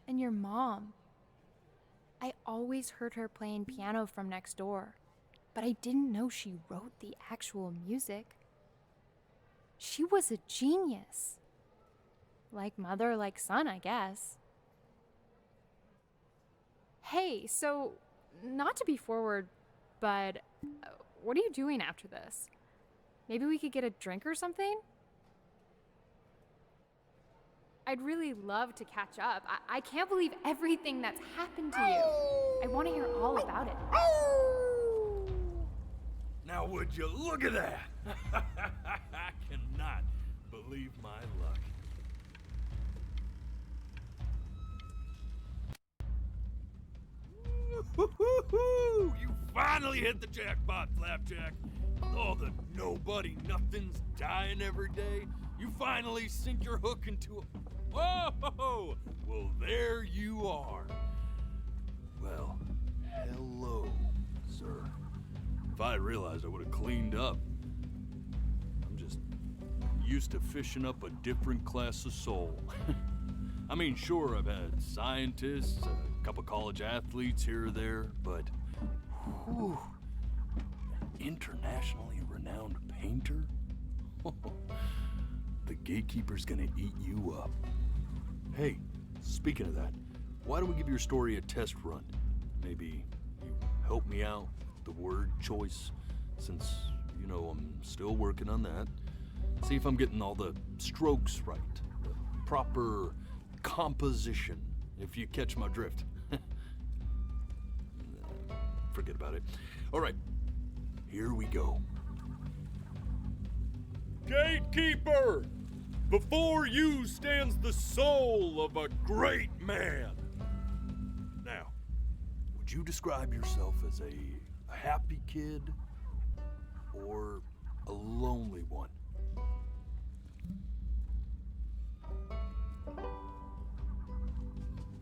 And your mom. I always heard her playing piano from next door, but I didn't know she wrote the actual music. She was a genius. Like mother, like son, I guess. Hey, so, not to be forward, but what are you doing after this? Maybe we could get a drink or something? I'd really love to catch up. I can't believe everything that's happened to you. I want to hear all about it. Now would you look at that? I cannot believe my luck. Woo-hoo-hoo! You finally hit the jackpot, Flapjack. All the nobody nothings dying every day. You finally sink your hook into a... Whoa! Well, there you are. Well, hello, sir. If I realized, I would have cleaned up. I'm just used to fishing up a different class of soul. I mean, sure, I've had scientists, a couple college athletes here or there, but... Whew, internationally renowned painter? The gatekeeper's gonna eat you up. Hey, speaking of that, why don't we give your story a test run? Maybe you help me out with the word choice, since, you know, I'm still working on that. See if I'm getting all the strokes right, the proper composition, if you catch my drift. Forget about it. All right, here we go. Gatekeeper! Before you stands the soul of a great man. Now, would you describe yourself as a happy kid or a lonely one?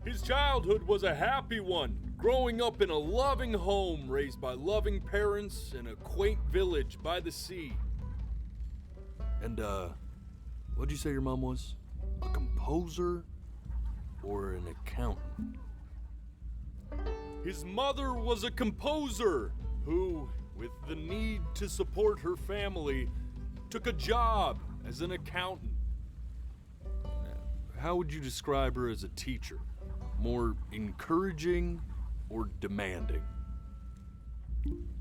His childhood was a happy one, growing up in a loving home raised by loving parents in a quaint village by the sea. And, what'd you say your mom was? A composer or an accountant? His mother was a composer who, with the need to support her family, took a job as an accountant. How would you describe her as a teacher? More encouraging or demanding?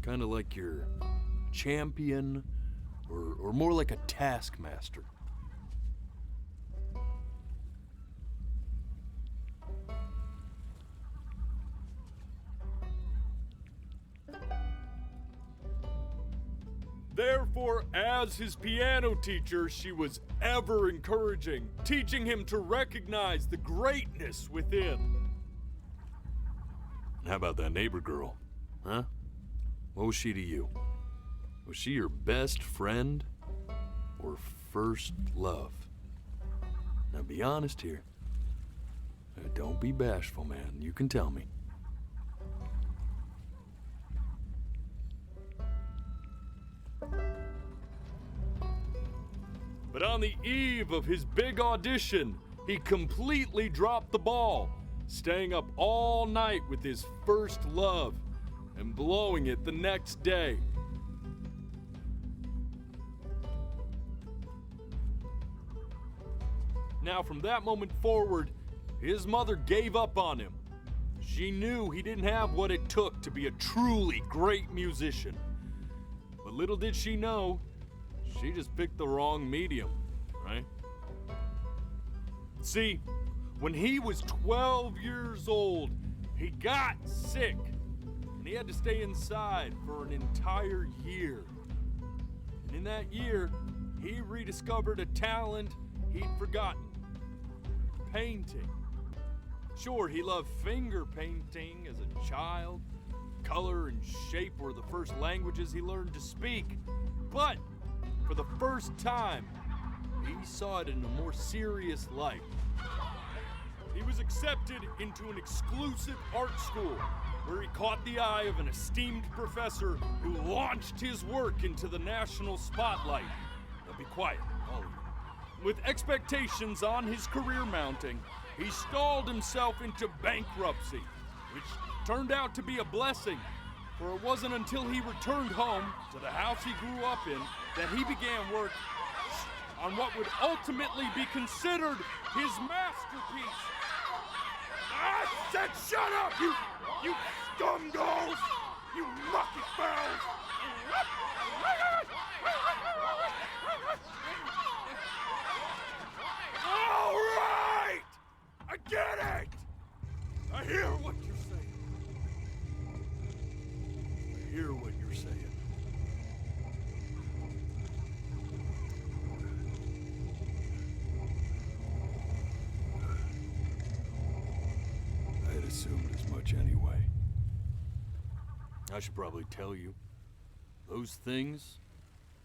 Kind of like your champion or more like a taskmaster? Therefore, as his piano teacher, she was ever encouraging, teaching him to recognize the greatness within. How about that neighbor girl? Huh? What was she to you? Was she your best friend or first love? Now be honest here. Don't be bashful, man. You can tell me. But on the eve of his big audition, he completely dropped the ball, staying up all night with his first love and blowing it the next day. Now, from that moment forward, his mother gave up on him. She knew he didn't have what it took to be a truly great musician. But little did she know, she just picked the wrong medium, right? See, when he was 12 years old, he got sick, and he had to stay inside for an entire year. And in that year, he rediscovered a talent he'd forgotten: painting. Sure, he loved finger painting as a child. Color and shape were the first languages he learned to speak. But for the first time, he saw it in a more serious light. He was accepted into an exclusive art school where he caught the eye of an esteemed professor who launched his work into the national spotlight. Now be quiet, all of you. With expectations on his career mounting, he stalled himself into bankruptcy, which turned out to be a blessing, for it wasn't until he returned home to the house he grew up in that he began work on what would ultimately be considered his masterpiece. I said shut up, you scumballs! You mucky fowls! All right! I get it! I hear what you're saying. I hear what you're saying. I had assumed as much anyway. I should probably tell you, those things,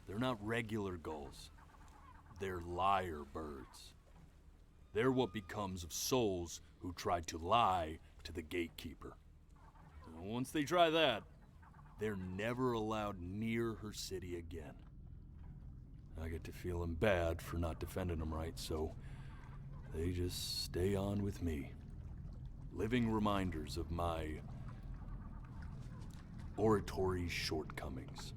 they're not regular gulls. They're lyre birds. They're what becomes of souls who tried to lie to the gatekeeper. And once they try that, they're never allowed near her city again. I get to feeling bad for not defending them right, so they just stay on with me. Living reminders of my oratory shortcomings.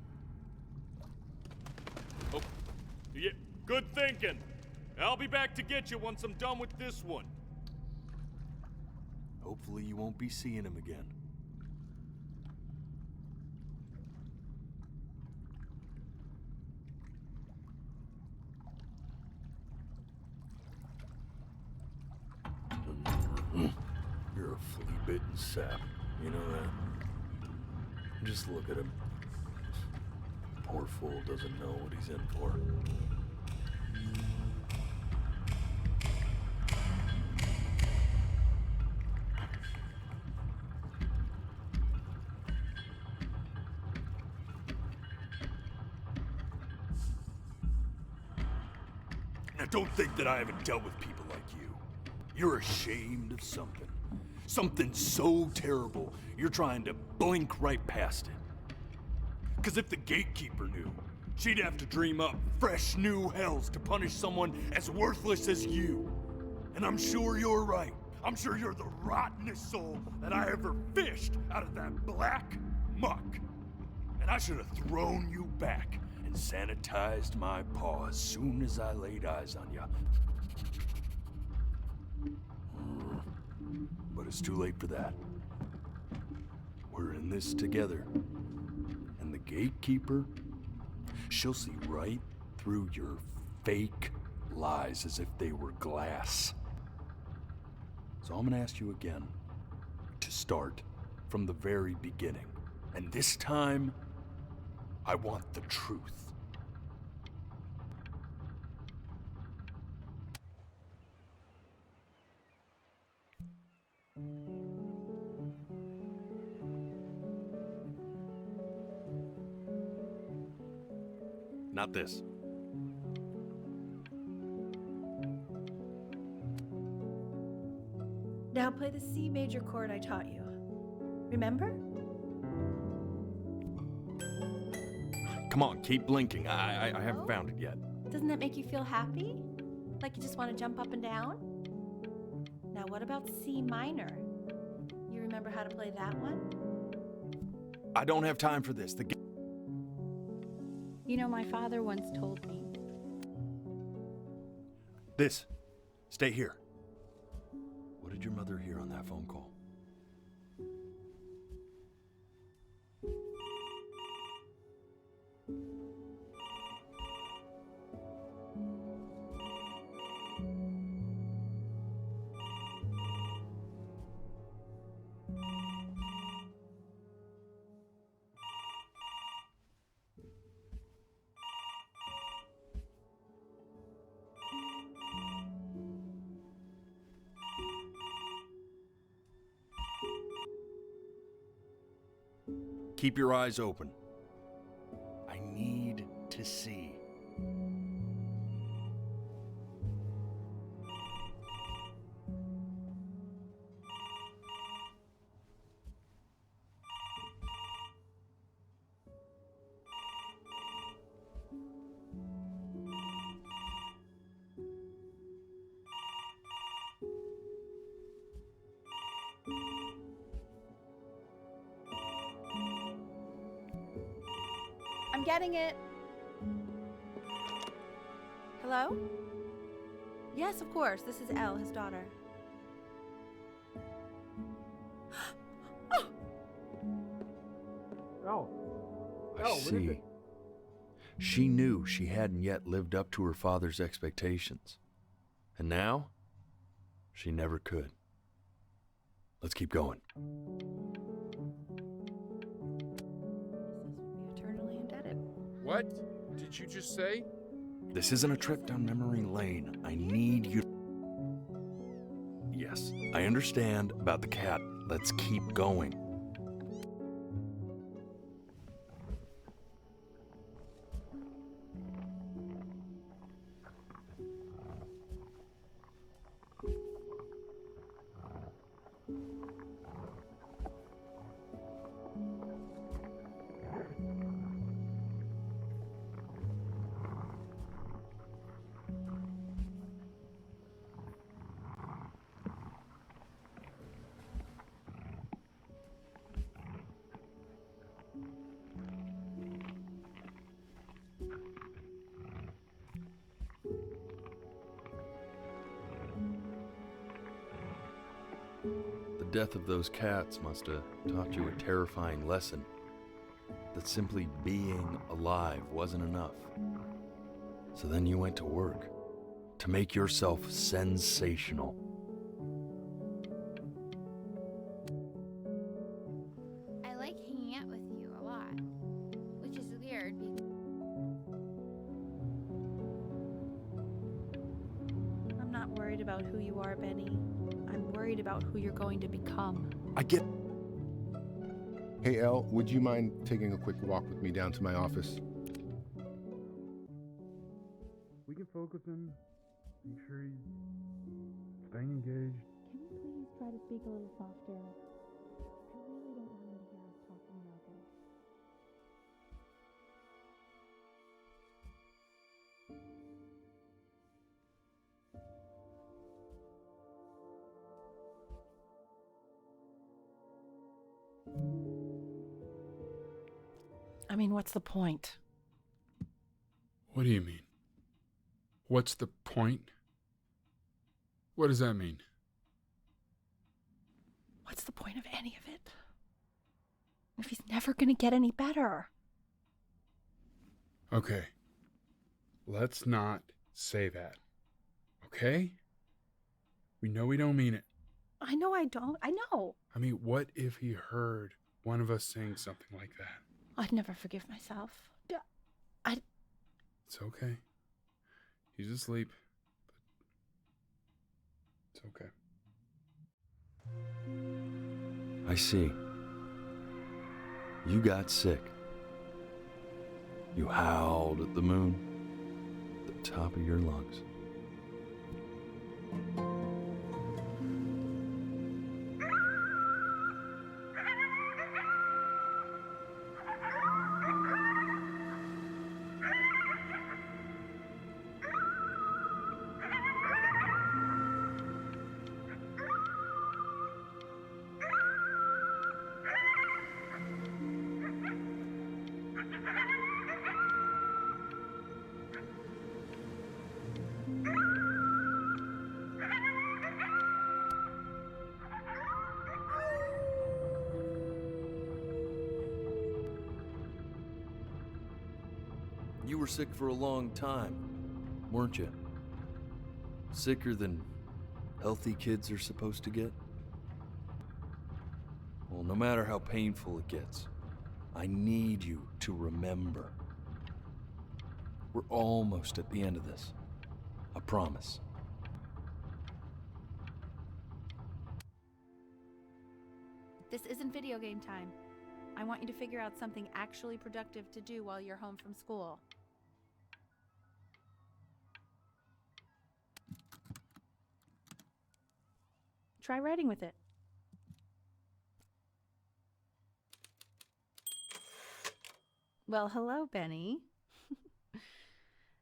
Oh, yeah, good thinking. I'll be back to get you once I'm done with this one. Hopefully you won't be seeing him again. spitting sap. You know that? Just look at him. Poor fool doesn't know what he's in for. Now don't think that I haven't dealt with people like you. You're ashamed of something. Something so terrible, you're trying to blink right past it. Because if the gatekeeper knew, she'd have to dream up fresh new hells to punish someone as worthless as you. And I'm sure you're right. I'm sure you're the rottenest soul that I ever fished out of that black muck. And I should have thrown you back and sanitized my paw as soon as I laid eyes on you. But it's too late for that. We're in this together. And the gatekeeper, she'll see right through your fake lies as if they were glass. So I'm gonna ask you again to start from the very beginning. And this time, I want the truth. Not this. Now play the C major chord I taught you. Remember? Come on, keep blinking. I haven't found it yet. Doesn't that make you feel happy? Like you just want to jump up and down? Now what about C minor? You remember how to play that one? I don't have time for this. You know, my father once told me. This. Stay here. What did your mother hear on that phone call? Keep your eyes open. I need to see. I'm getting it. Hello? Yes, of course. This is Elle, his daughter. Oh. I see. She knew she hadn't yet lived up to her father's expectations. And now, she never could. Let's keep going. Eternally indebted. What did you just say? This isn't a trip down memory lane. I need you. Yes, I understand about the cat. Let's keep going. The death of those cats must have taught you a terrifying lesson. That simply being alive wasn't enough. So then you went to work to make yourself sensational. about who you are, Benny. I'm worried about who you're going to become. I get. Hey, Elle, would you mind taking a quick walk with me down to my office? We can focus in, make sure he's staying engaged. Can we please try to speak a little softer? I really don't want him to hear us talking about this. I mean, what's the point? What do you mean? What's the point? What does that mean? What's the point of any of it? If he's never gonna get any better. Okay. Let's not say that. Okay? We know we don't mean it. I know I don't. I know. I mean, what if he heard one of us saying something like that? I'd never forgive myself. It's okay. He's asleep. But it's okay. I see. You got sick. You howled at the moon at the top of your lungs. You were sick for a long time, weren't you? Sicker than healthy kids are supposed to get? Well, no matter how painful it gets, I need you to remember. We're almost at the end of this. I promise. This isn't video game time. I want you to figure out something actually productive to do while you're home from school. Try writing with it. Well, hello, Benny.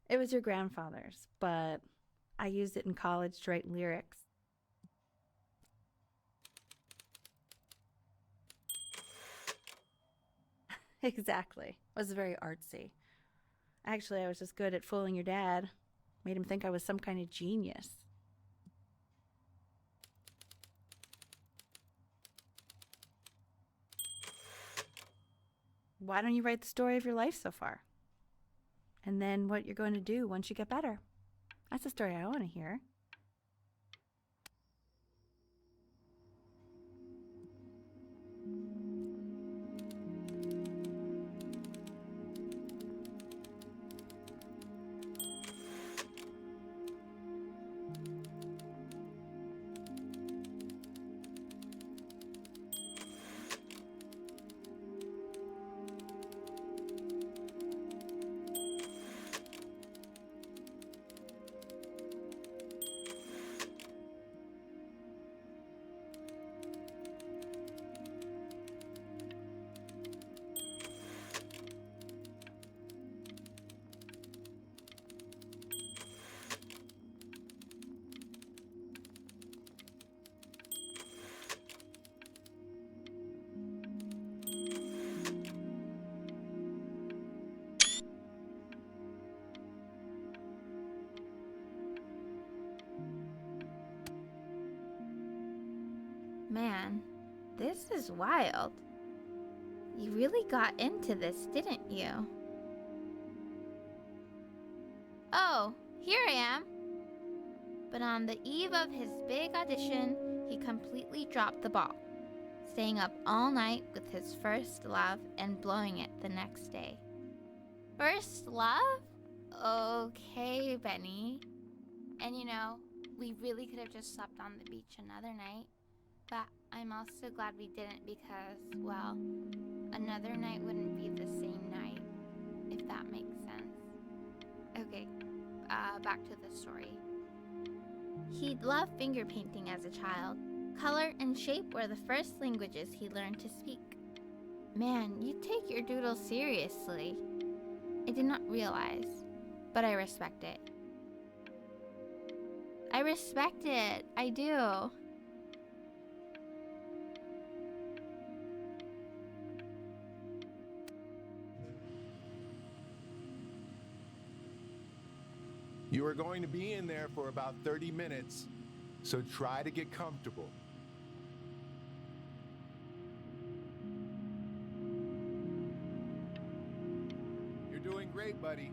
It was your grandfather's, but I used it in college to write lyrics. Exactly. It was very artsy. Actually, I was just good at fooling your dad. Made him think I was some kind of genius. Why don't you write the story of your life so far? And then what you're going to do once you get better. That's the story I want to hear. Man, this is wild. You really got into this, didn't you? Oh, here I am. But on the eve of his big audition, he completely dropped the ball, staying up all night with his first love and blowing it the next day. First love? Okay, Benny. And you know, We really could have just slept on the beach another night. But I'm also glad we didn't because, well, another night wouldn't be the same night, if that makes sense. Okay, back to the story. He'd loved finger painting as a child. Color and shape were the first languages he learned to speak. Man, you take your doodle seriously. I did not realize, but I respect it. I respect it, I do. You are going to be in there for about 30 minutes, so try to get comfortable. You're doing great, buddy.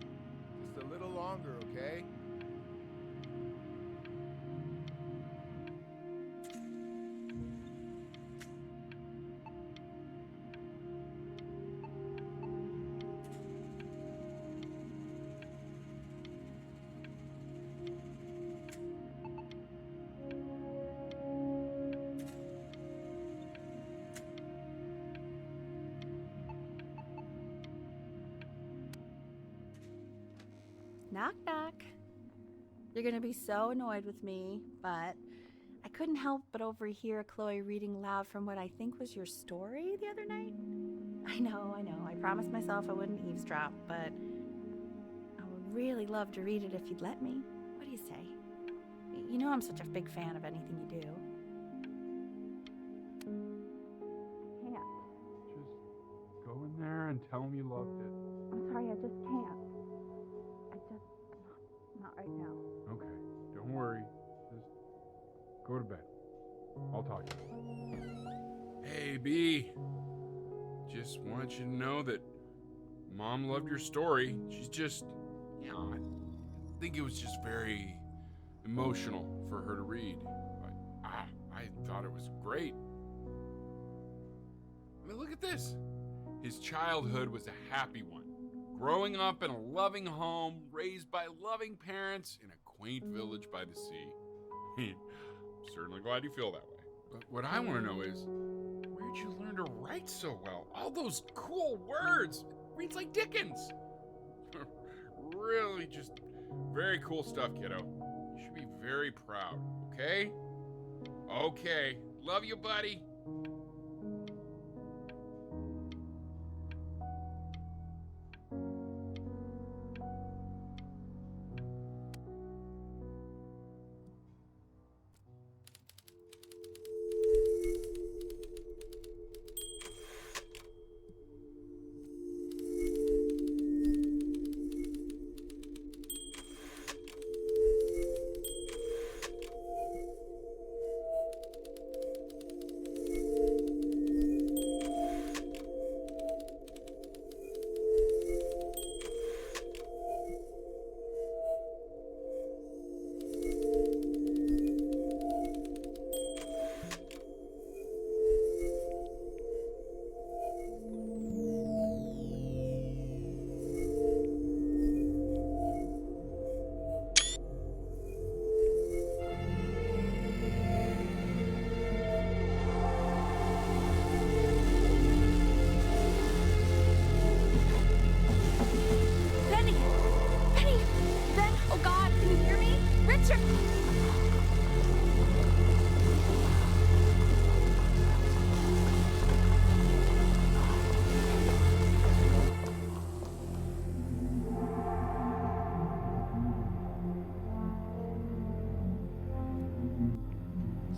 Just a little longer, okay? Knock, knock. You're gonna be so annoyed with me, but I couldn't help but overhear Chloe reading loud from what I think was your story the other night. I know. I promised myself I wouldn't eavesdrop, but I would really love to read it if you'd let me. What do you say? You know I'm such a big fan of anything you do. Can't. Just go in there and tell him you loved it. I'm sorry, I just can't. Not right now. Okay, don't worry. Just go to bed. I'll talk to you. Hey, B. Just want you to know that Mom loved your story. She's just, I think it was just very emotional for her to read. But I thought it was great. I mean, look at this. His childhood was a happy one. Growing up in a loving home, raised by loving parents in a quaint village by the sea. I'm certainly glad you feel that way. But what I want to know is, where'd you learn to write so well? All those cool words. It reads like Dickens. Really just very cool stuff, kiddo. You should be very proud, okay? Okay. Love you, buddy.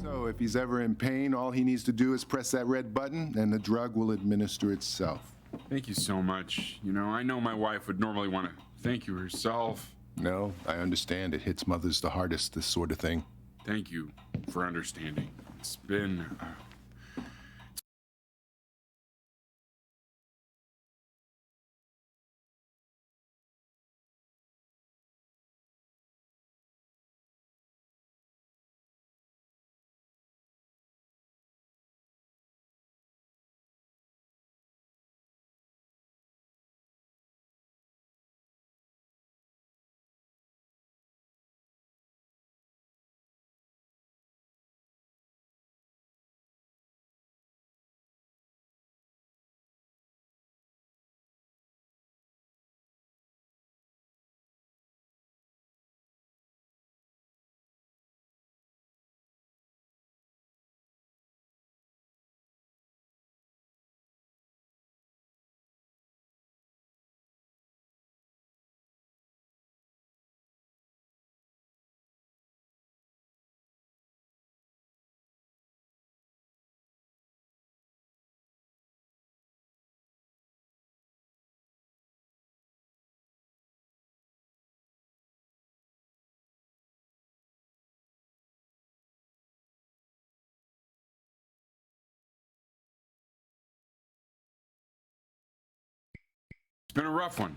So if he's ever in pain, all he needs to do is press that red button and the drug will administer itself. Thank you so much. I know my wife would normally want to thank you herself. No, I understand. It hits mothers the hardest, this sort of thing. Thank you for understanding. It's been It's been a rough one.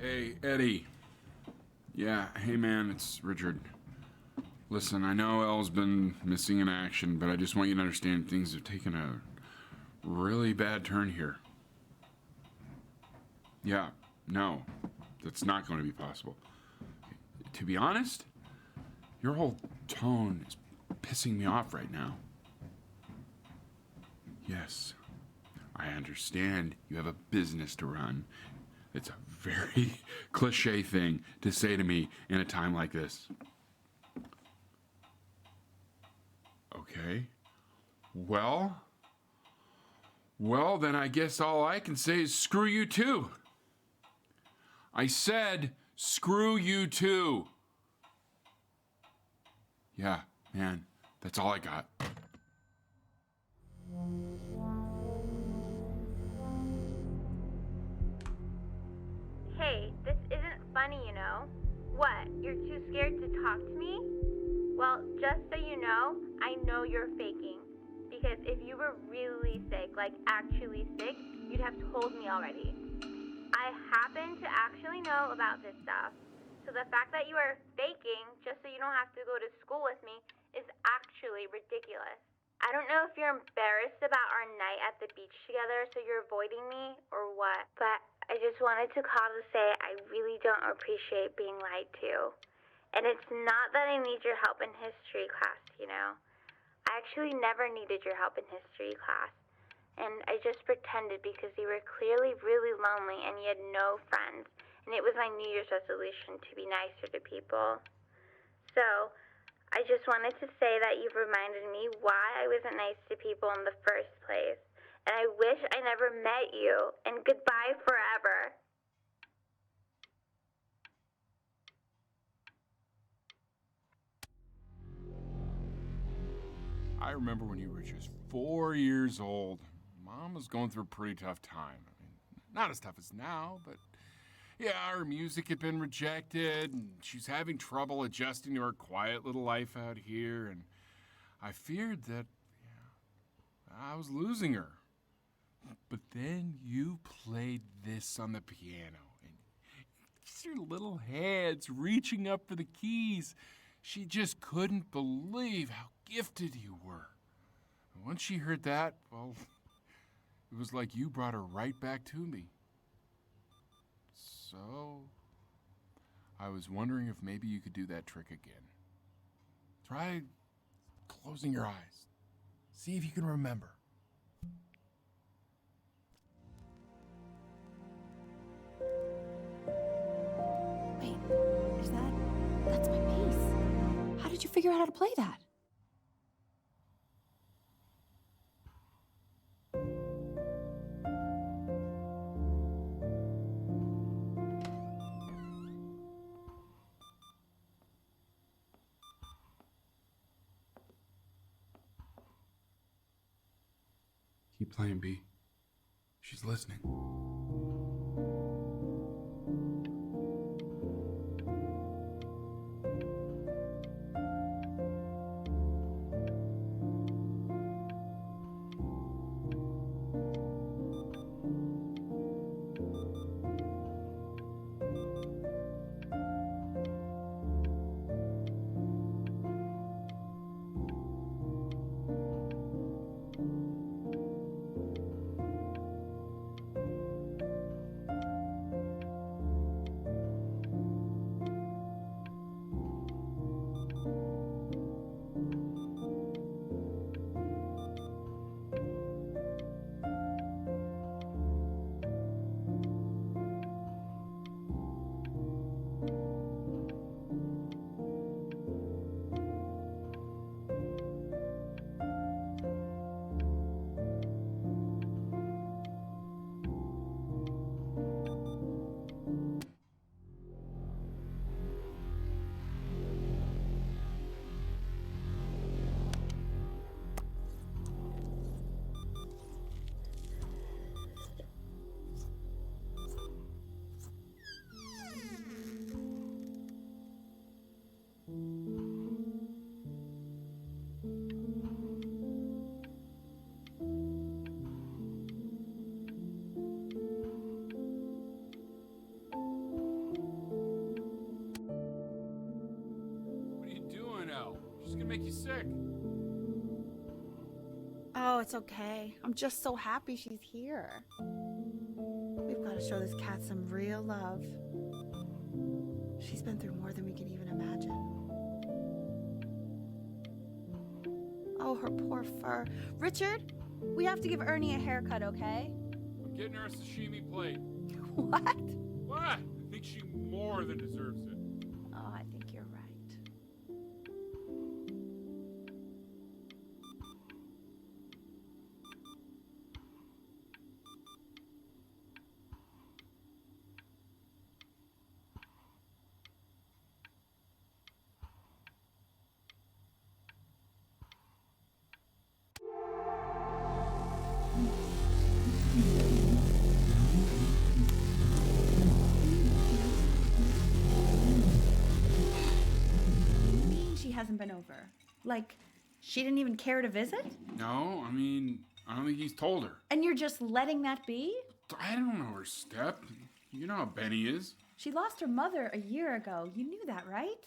Hey, Eddie. Yeah, hey man, it's Richard. Listen, I know Elle's been missing in action, but I just want you to understand things have taken a really bad turn here. Yeah, no, that's not going to be possible. To be honest, your whole tone is pissing me off right now. Yes, I understand you have a business to run. It's a very cliche thing to say to me in a time like this. Okay. Well, then I guess all I can say is screw you too. I said screw you too. Yeah, man, that's all I got. Hey, this isn't funny, you know. What, you're too scared to talk to me? Well, just so you know you're faking. Because if you were really sick, like actually sick, you'd have told me already. I happen to actually know about this stuff. So the fact that you are faking just so you don't have to go to school with me is actually ridiculous. I don't know if you're embarrassed about our night at the beach together, so you're avoiding me, or what, but I just wanted to call to say I really don't appreciate being lied to. And it's not that I need your help in history class, you know. I actually never needed your help in history class. And I just pretended because you were clearly really lonely and you had no friends. And it was my New Year's resolution to be nicer to people. So, I just wanted to say that you've reminded me why I wasn't nice to people in the first place. And I wish I never met you. And goodbye forever. I remember when you were just 4 years old. Mom was going through a pretty tough time. I mean, not as tough as now, but yeah, her music had been rejected, and she's having trouble adjusting to her quiet little life out here, and I feared that I was losing her. But then you played this on the piano, and just your little hands reaching up for the keys. She just couldn't believe how gifted you were. And once she heard that, well, it was like you brought her right back to me. So, I was wondering if maybe you could do that trick again. Try closing your eyes. See if you can remember. Wait, that's my piece. How did you figure out how to play that? Keep playing, B. She's listening. make you sick. Oh, it's okay. I'm just so happy she's here. We've got to show this cat some real love. She's been through more than we can even imagine. Oh, her poor fur. Richard, we have to give Ernie a haircut, okay? I'm getting her a sashimi plate. What? What? I think she more than deserves it. Oh, I think you're right. She hasn't been over. Like, she didn't even care to visit? No, I mean, I don't think he's told her. And you're just letting that be? I don't know her step. You know how Benny is. She lost her mother a year ago. You knew that, right?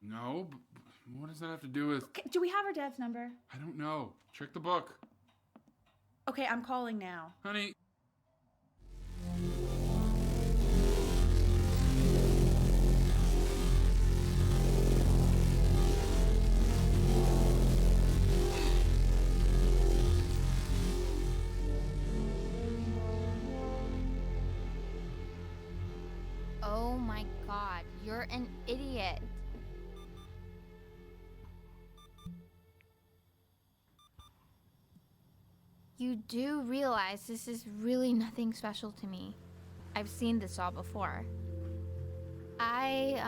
No, but what does that have to do with... Okay, do we have her dad's number? I don't know. Check the book. Okay, I'm calling now. Honey. Oh my god, you're an idiot. You do realize this is really nothing special to me. I've seen this all before. I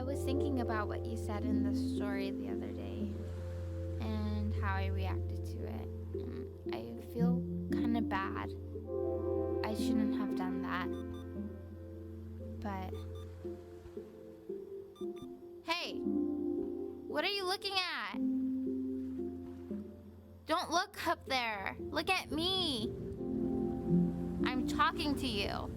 was thinking about what you said in the story the other day and how I reacted to it. I feel kind of bad. I shouldn't have done that. But... Hey! What are you looking at? Don't look up there. Look at me. I'm talking to you.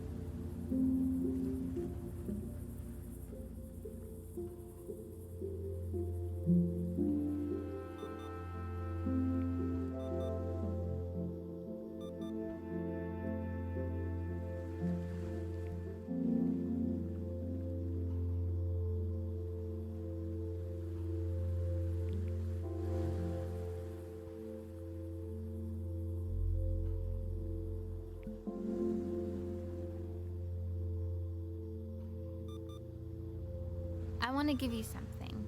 I want to give you something,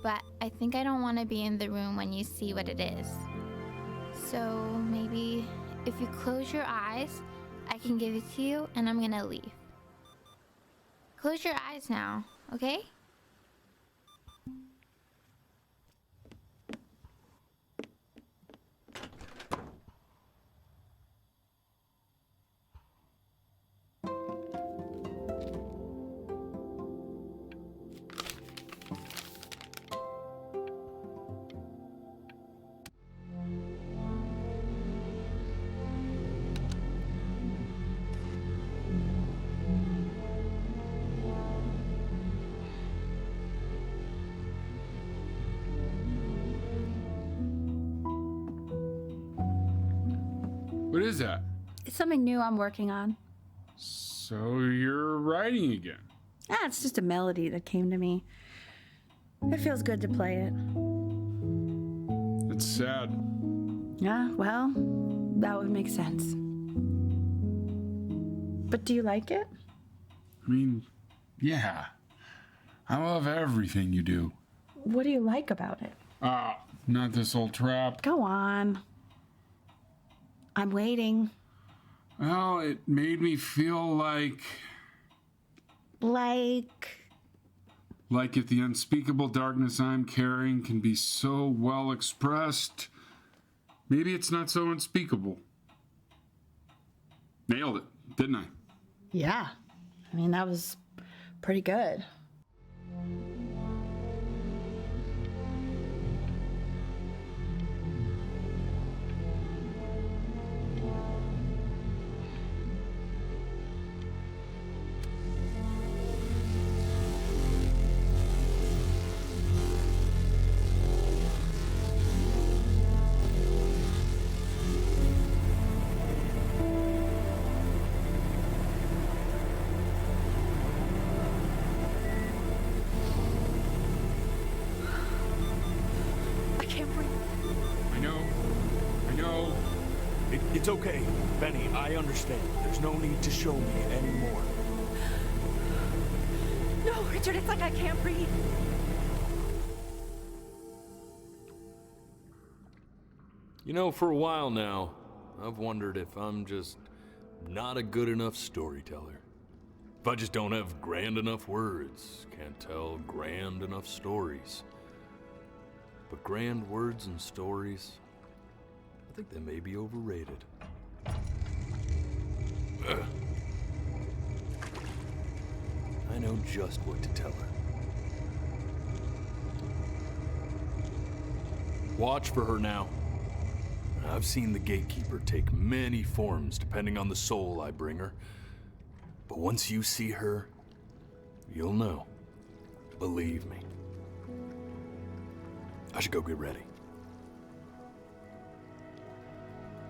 but I think I don't want to be in the room when you see what it is. So maybe if you close your eyes, I can give it to you and I'm gonna leave. Close your eyes now, okay? What is that? It's something new I'm working on. So you're writing again? It's just a melody that came to me. It feels good to play it. It's sad. Yeah, well, that would make sense. But do you like it? I mean, yeah. I love everything you do. What do you like about it? Not this old trap. Go on. I'm waiting. Well, it made me feel like if the unspeakable darkness I'm carrying can be so well expressed, maybe it's not so unspeakable. Nailed it, didn't I? Yeah. I mean, that was pretty good. It's okay, Benny, I understand. There's no need to show me anymore. No, Richard, it's like I can't breathe. You know, for a while now, I've wondered if I'm just not a good enough storyteller. If I just don't have grand enough words, can't tell grand enough stories. But grand words and stories, I think they may be overrated. Ugh. I know just what to tell her. Watch for her now. I've seen the gatekeeper take many forms depending on the soul I bring her. But once you see her, you'll know. Believe me. I should go get ready.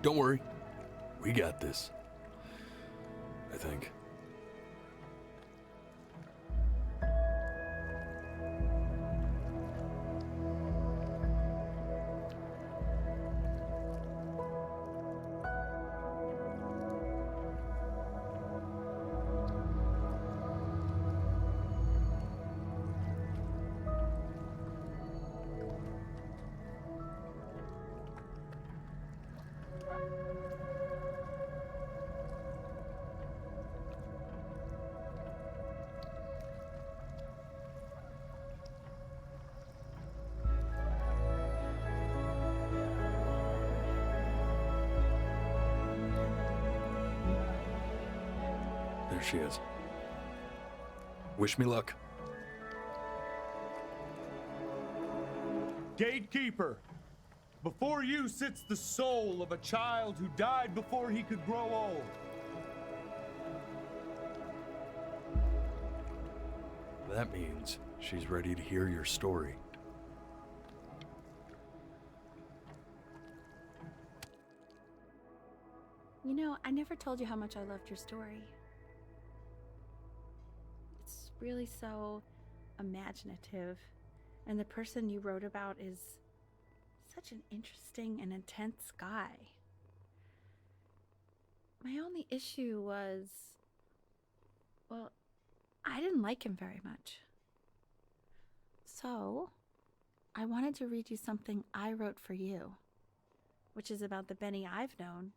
Don't worry. We got this. I think. There she is. Wish me luck. Gatekeeper, before you sits the soul of a child who died before he could grow old. That means she's ready to hear your story. You know, I never told you how much I loved your story. It's really so imaginative, and the person you wrote about is such an interesting and intense guy. My only issue was, well, I didn't like him very much. So, I wanted to read you something I wrote for you, which is about the Benny I've known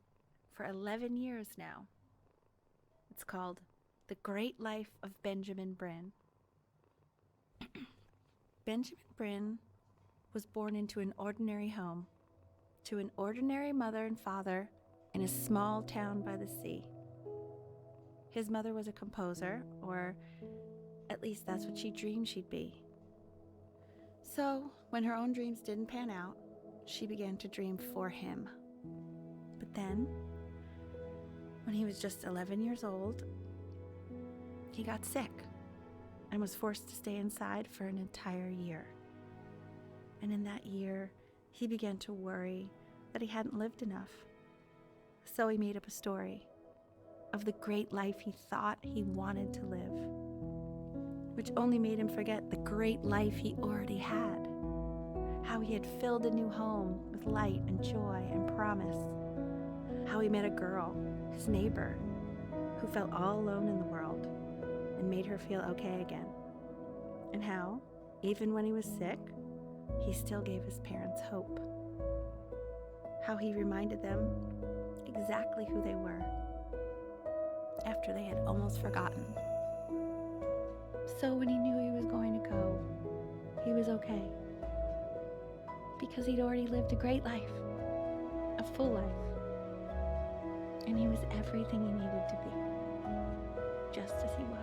for 11 years now. It's called The Great Life of Benjamin Bryn. Benjamin Bryn was born into an ordinary home, to an ordinary mother and father in a small town by the sea. His mother was a composer, or at least that's what she dreamed she'd be. So, when her own dreams didn't pan out, she began to dream for him. But then, when he was just 11 years old, he got sick and was forced to stay inside for an entire year. And in that year, he began to worry that he hadn't lived enough. So he made up a story of the great life he thought he wanted to live, which only made him forget the great life he already had, how he had filled a new home with light and joy and promise, how he met a girl, his neighbor, who felt all alone in the world and made her feel okay again, and how, even when he was sick, he still gave his parents hope, how he reminded them exactly who they were after they had almost forgotten. So when he knew he was going to go, he was okay, because he'd already lived a great life, a full life, and he was everything he needed to be, just as he was.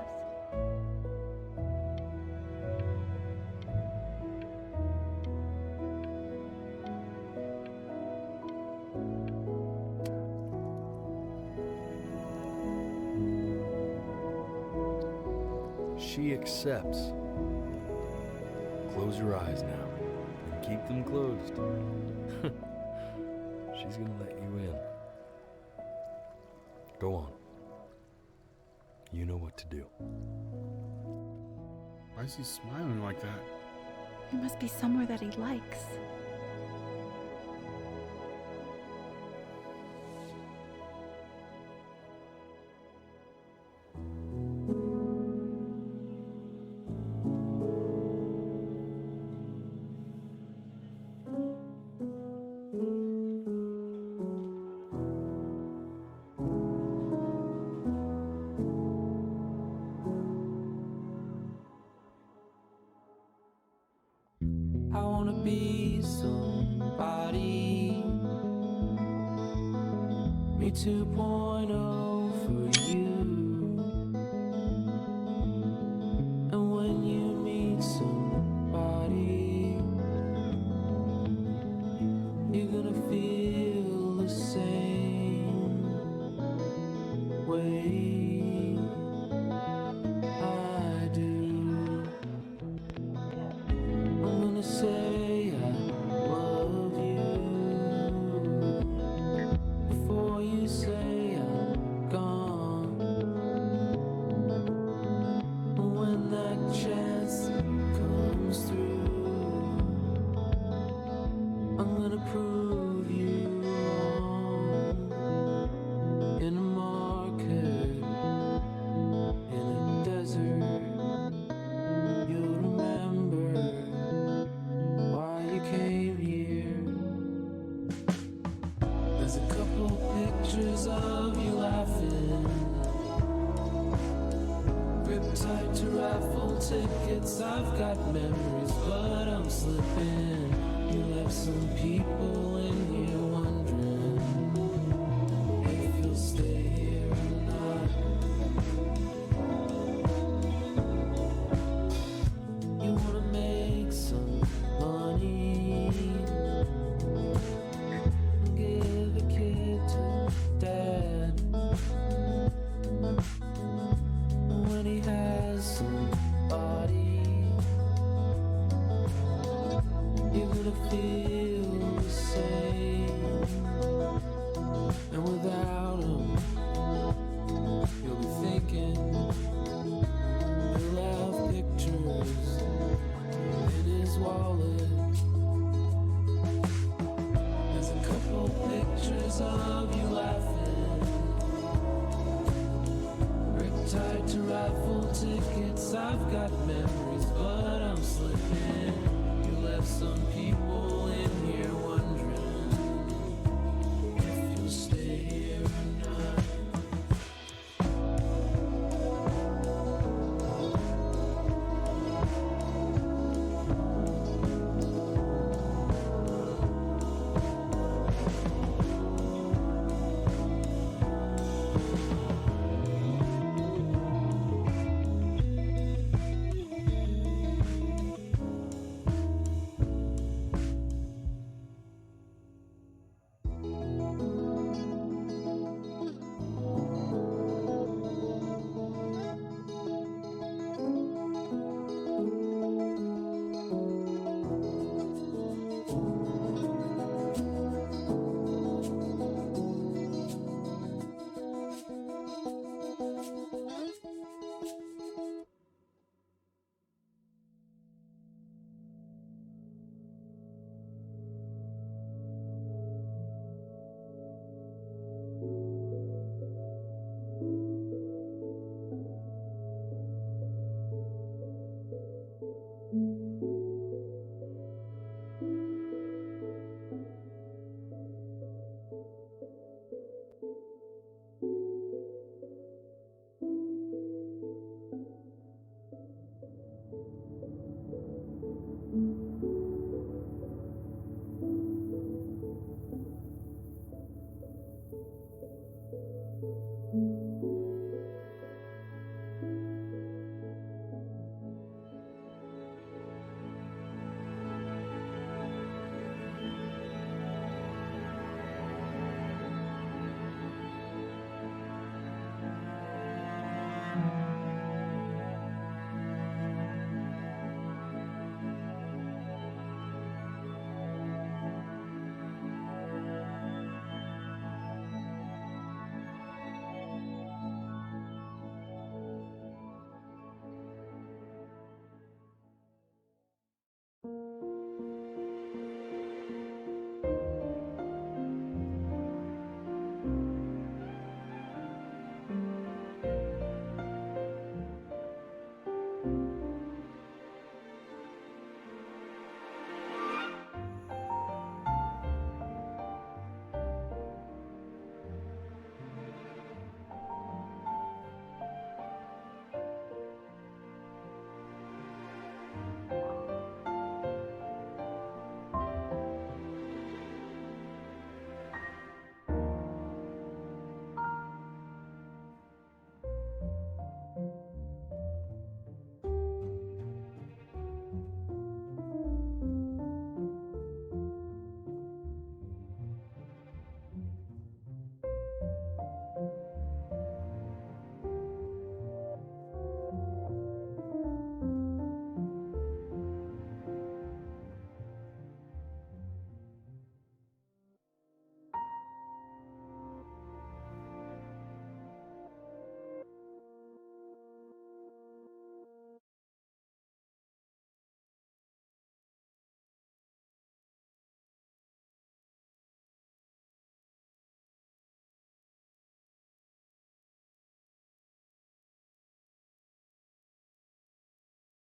She accepts. Close your eyes now and keep them closed. She's gonna let you in. Go on. You know what to do. Why is he smiling like that? He must be somewhere that he likes. me 2.0 for you. And when you meet somebody, you're gonna feel the same way I do. I'm gonna say I love you before you say I'm gone. When that chance comes through, I'm gonna prove you wrong. In a market, in a desert, you'll remember why you came here. There's a couple pictures of you laughing, gripped tight to raffle tickets. I've got memories, but I'm slipping. You left some people in here wondering if you'll stay here or not. You wanna make some money, give a kid to dad. When he has somebody, you're gonna feel the same. And without him, you'll be thinking he'll have pictures in his wallet. There's a couple pictures of you laughing, gripped tight to raffle tickets. I've got memories, but I'm slipping. You left some people